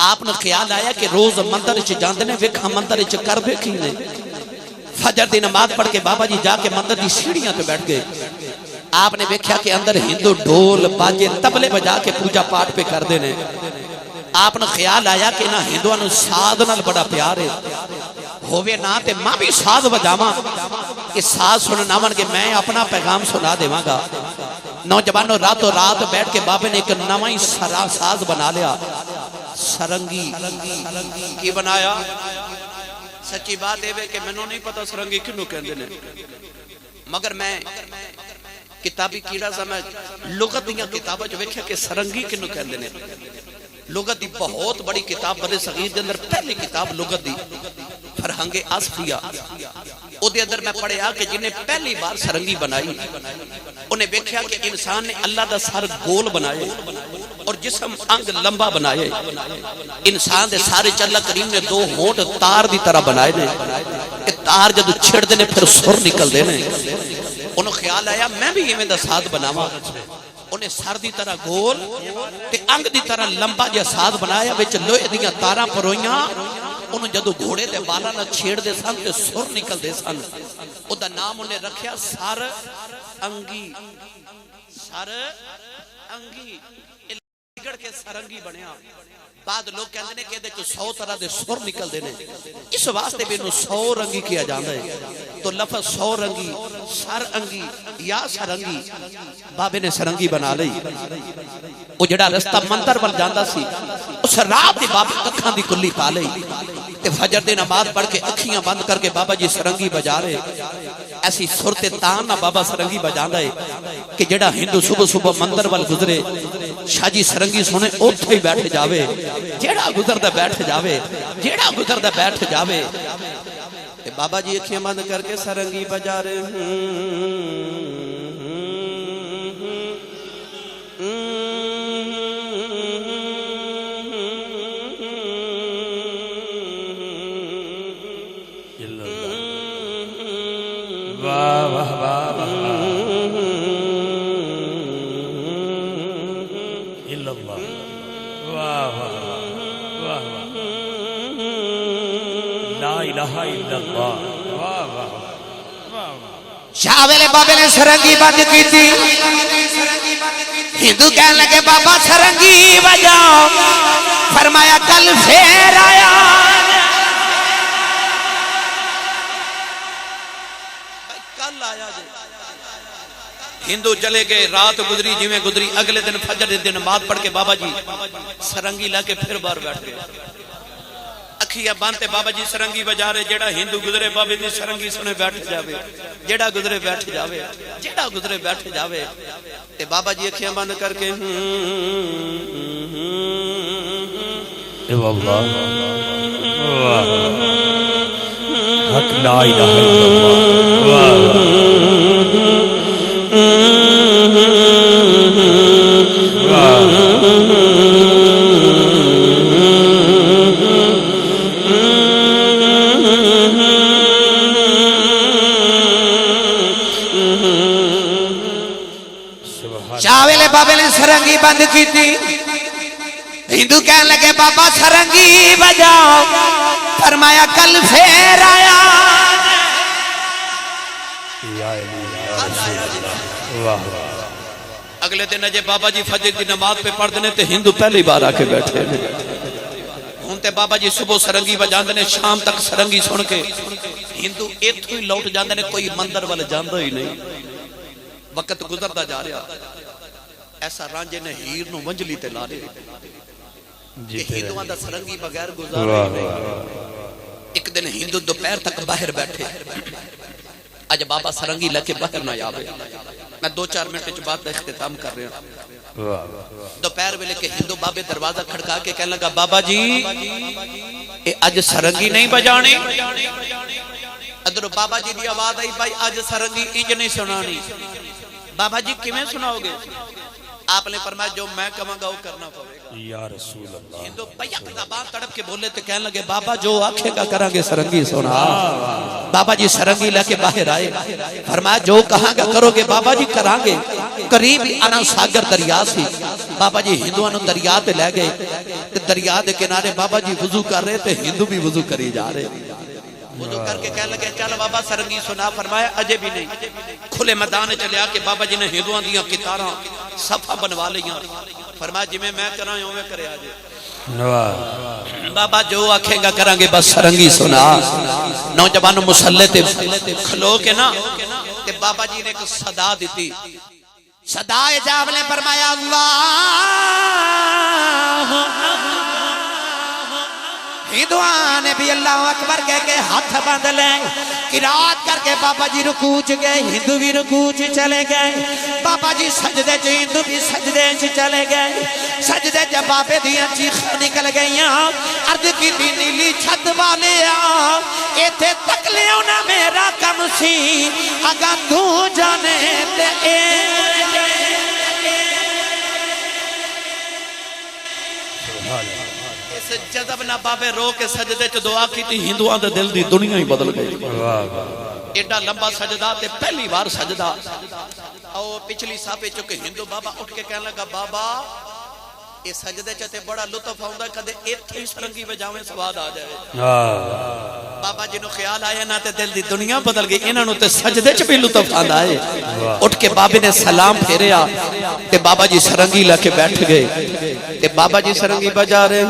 آپ نے خیال آیا کہ روز مندر وچ جاندے نے ویکھاں مندر وچ کر ویکھی نے. فجر دی نماز پڑھ کے بابا جی جا کے مندر دی سیڑھیاں تے بیٹھ گئے. آپ نے ویکھیا کہ اندر ہندو ڈھول باجے تبلے بجا کے پوجا پاٹ پہ کردے نے. آپ نے خیال آیا کہ نہ ہندوؤں نوں ساز نال بڑا پیار ہے ہووے نہ تے ماں بھی ساز بجاواں کہ ساز سنناون کہ میں اپنا پیغام سنا دیواں گا. نوجوانوں راتوں رات بیٹھ کے بابے نے ایک نواں ہی ساز بنا لیا. سرنگی کی بنایا. سچی بات ہے کہ مینوں نہیں پتا سرنگی کنوں کہندے نے مگر میں کتابی کیڑا سمجھ لغت دیاں کتاباں وچ ویکھیا کہ سرنگی کنوں کہندے نے. لغت دی بہت بڑی کتاب برے صغیر دے اندر پہلی کتاب لغت دی فرہنگ اصفیہ او دے اندر میں پڑھیا کہ جنہیں پہلی بار سرنگی بنائی انہیں دیکھا کہ انسان نے اللہ دا سر گول بنائے اور جسم انگ لمبا بنائے. انسان دے سارے چلا کریم نے دو ہونٹ تار دی طرح بنائے نے کہ تار جدو چھڑ دے نے پھر سر نکل دے نے. انہوں خیال آیا میں بھی یہ میں دا ساتھ بناوا. انہیں سر دی طرح گول تے انگ دی طرح لمبا جا ساز بنایا وچ لوہے دیاں تاراں پروئیاں. انہوں جدو گھوڑے دے بالا نہ چھیڑ دے سن تے سر نکل دے سن. او دا نام انہیں رکھیا سر انگی. سر انگی گڑ کے سرنگی بنیا. بعد لوگ کہندے نے کہ دے چ 100 طرح دے سر نکل دے نے اس واسطے بھی انہوں 100 رنگی کیا جاندا ہے. تو لفظ 100 رنگی سر انگی یا سرنگی بابے نے سرنگی بنا لئی. وہ جڑا رستہ مندر ول جاندا سی اس رات دی بابے اکھاں دی کلی پا لئی تے فجر دی نماز پڑھ کے اکھیاں بند کر کے بابا جی سرنگی بجا رہے. ایسی صورت تان نہ بابا سرنگی بجاندا ہے کہ جڑا ہندو صبح صبح مندر ول گزرے شاہ جی سرنگی سنے اوتھے ہی بیٹھ جاوے. جیڑا گزردا بیٹھ جاوے جیڑا گزردا بیٹھ جاوے. تے بابا جی اکھیاں بند کر کے سرنگی بجا رہے. واہ واہ واہ الا اللہ. واہ واہ واہ لا الہ الا اللہ. واہ واہ شاہ ویلے بابے نے سرنگی بند کی تھی. ہندو کہنے لگے بابا سرنگی بجاؤ. فرمایا کل پھر آیا. کل آیا جی. ہندو چلے گئے رات گزری جی میں گزری. اگلے دن فجر دن نماز پڑھ کے بابا جی سرنگی لا کے پھر بار بیٹھ گئے. اکھیاں بانتے بابا جی سرنگی بجا رہے. جیڑا ہندو گزرے بابا جی سرنگی سنے بیٹھ جاوے. جیڑا گزرے بیٹھ جاوے. جیڑا گزرے بیٹھ جاوے. تے بابا جی اکھیاں بند کر کے اے اللہ. واہ حق لا الہ الا اللہ. واہ شاہ ویلے بابے نے سرنگی بند کی تھی. ہندو کہنے لگے بابا سرنگی بجاؤ. فرمایا کل پھر آیا. اگلے دن اجے بابا جی فجر دی نماز پہ پڑھ دینے تے ہندو پہلی بار آکے بیٹھے. ہوں تے بابا جی صبح سرنگی بجان دینے شام تک سرنگی سن کے ہندو ایتھو ہی لوٹ جان دینے. کوئی مندر والے جاندہ ہی نہیں. وقت گزردہ جا رہا. ایسا رانجے نے ہیر نو منجلی تے لا رہے کہ ہندوان دا سرنگی بغیر گزارے نہیں. ایک دن ہندو دوپہر تک باہر بیٹھے. آج بابا سرنگی لے کے باہر نہ آوے. میں 2-4 منٹ بعد اختتام کر رہا ہوں. دوپہر ویلے کے ہندو بابے دروازہ کھڑکا کے کہنے لگا بابا جی اے اج سرنگی نہیں بجانی. ادھر بابا جی دی آواز آئی بھائی اج سرنگی انج نہیں سنانی. بابا جی کیویں سناؤ گے؟ آپ نے فرمایا جو میں کہوں گا وہ کرنا پڑے گا. یا رسول اللہ. ہندو بیک زبان تڑپ کے بولے تو کہنے لگے بابا جو آکھے گا کریں گے سرنگی سنا. بابا جی سرنگی لے کے باہر آئے. فرمایا جو کہاں گا کرو گے بابا جی کریں گے. قریب انا ساگر دریا سی. بابا جی ہندوانوں دریا تے لے گئے. دریا دے کنارے بابا جی وضو کر رہے تھے ہندو بھی وضو کری جا رہے. وضو کر کے کہنے لگے چل بابا سرنگی سنا. فرمایا اجے بھی نہیں. کھلے میدان چلے آ کے بابا جی نے ہندوؤں دیاں کتاراں صفحہ بنوا لیاں. فرمایا جی میں کرا ہوں میں کرے آجے. بابا جو آکھیں گا کریں گے بس سرنگی سنا. نوجوانوں مسلح تے کھلو کے نا تے بابا جی نے ایک صدا دیتی. صدا اجاب نے فرمایا اللہ ہندوان بھی اللہ اکبر کہہ کے ہاتھ باندھ لیں. قرات کر کے بابا جی رکوع چ گئے. ہندو بھی رکوع چ چلے گئے. بابا جی سجدے چ ہندو بھی سجدے چ چلے گئے. سجدے چ بابے دیاں چیخاں نکل گئیاں. عرض کی نیلی چھت والے ایتھے تک لیو نہ میرا کم سی اگاں تو جانے تے اے جذب نہ بابے رو کے سجدے چ دعا کی تھی ہندوؤں دے دل دی دنیا ہی بدل گئی. ایڈا لمبا سجدہ تے پہلی بار سجدہ. او پچھلی صافے چکے ہندو بابا اٹھ کے کہنے لگا بابا یہ سجدے چ تے بڑا لطف آوندا کدے ایتھے ہی سرنگی وجاویں سواد آ جائے. بابا جی نو خیال آیا نہ تے دل دی دنیا بدل گئی. انہاں نو تے سجدے چ بھی لطف آندا ہے. اٹھ کے بابے نے سلام پھیریا تے بابا جی سرنگی لے کے بیٹھ گئے. تے بابا جی سرنگی بجا رہے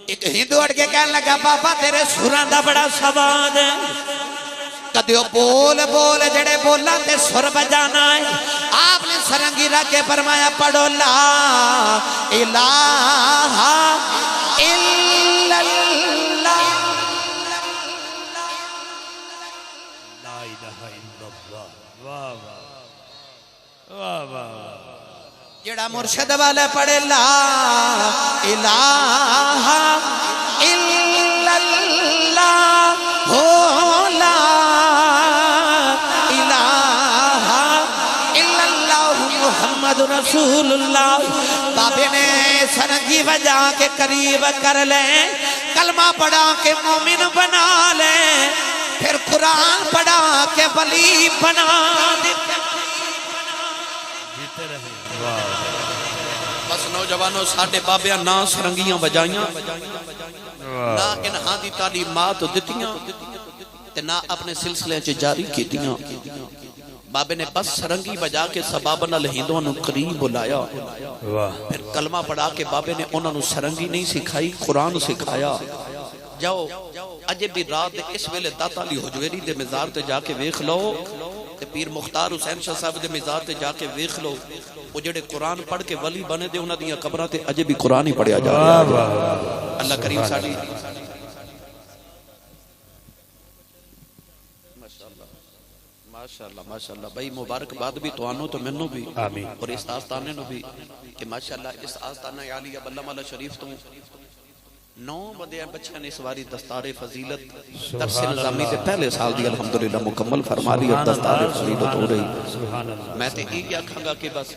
ایک ہندو اٹھ کے کہنے لگا بابا تیرے سراں دا بڑا سواد ہے. کدیو بول بول جڑے بولا تے سر بجانا ہے. آپ نے سرنگی رکھ کے فرمایا پڑھو لا الہ الا اللہ لا الہ الا اللہ. واہ واہ واہ واہ. جڑا مرشد والے پڑھے لا الہ الا اللہ ہو لا الہ الا اللہ محمد رسول اللہ. بابے نے سرنگی بجا کے قریب کر لیں. کلمہ پڑھا کے مومن بنا لیں. پھر قرآن پڑھا کے ولی بنا دے. بس نوجوانوں ساڑھے بابیاں نہ سرنگیاں بجائیاں نہ انہاں دی تعلیمات دتیاں تے نہ اپنے سلسلے چ جاری کیتیاں. بابے نے بس سرنگی بجا کے سبابہ نال ہندوؤں نو قریب بلایا. پھر کلمہ پڑھا کے بابے نے انہوں نے سرنگی نہیں سکھائی قرآن سکھایا. جاؤ اجے بھی رات اس ویلے داتا علی حجویری دے مزار تے جا کے ویکھ لو تے پیر مختار حسین شاہ صاحب دے مزار تے جا کے ویکھ لو. وہ جڑے قرآن پڑھ کے ولی بنے دے انہاں دیاں قبراں تے اجے بھی قرآن ہی پڑھیا جا رہا ہے. اللہ کریم ساڈی ماشاءاللہ ماشاءاللہ بھائی مبارکباد بھی توانوں تو منوں بھی اور اس آستانے نو بھی کہ ماشاءاللہ اس آستانہ عالیہ بلہ مالا شریف تو 9 بندے بچیاں نے سواری دستار فضیلت درس نظامی دے پہلے سال دی الحمدللہ مکمل فرما لی اور دستار فضیلت ہو رہی. میں تے یہ آکھاں گا کہ بس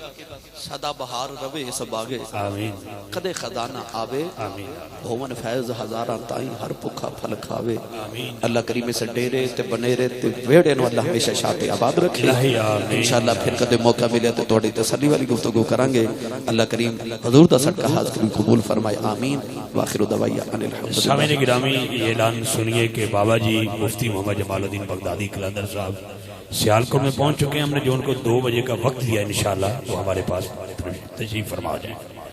صدا بہار روے سب آگے کدے خزانہ آوے ہوون فیض ہزاراں تائیں ہر بھکھا پھل کھاوے. اللہ کریم سے ڈیرے تے بنیرے تے ویڑے نو اللہ ہمیشہ شاہ آباد رکھے. انشاءاللہ پھر کدے موقع ملے تو تھوڑی تسلی والی گفتگو کریں گے. اللہ کریم حضور دا صدقہ حاضر قبول فرمائے. آمین. واخر دعوانا سامعین گرامی یہ اعلان سنیے کہ بابا جی مفتی محمد جمال الدین بغدادی قلندر صاحب سیالکوٹ میں پہنچ چکے ہیں. ہم نے جو ان کو 2 بجے کا وقت دیا انشاءاللہ وہ ہمارے پاس تشریف فرما جائیں.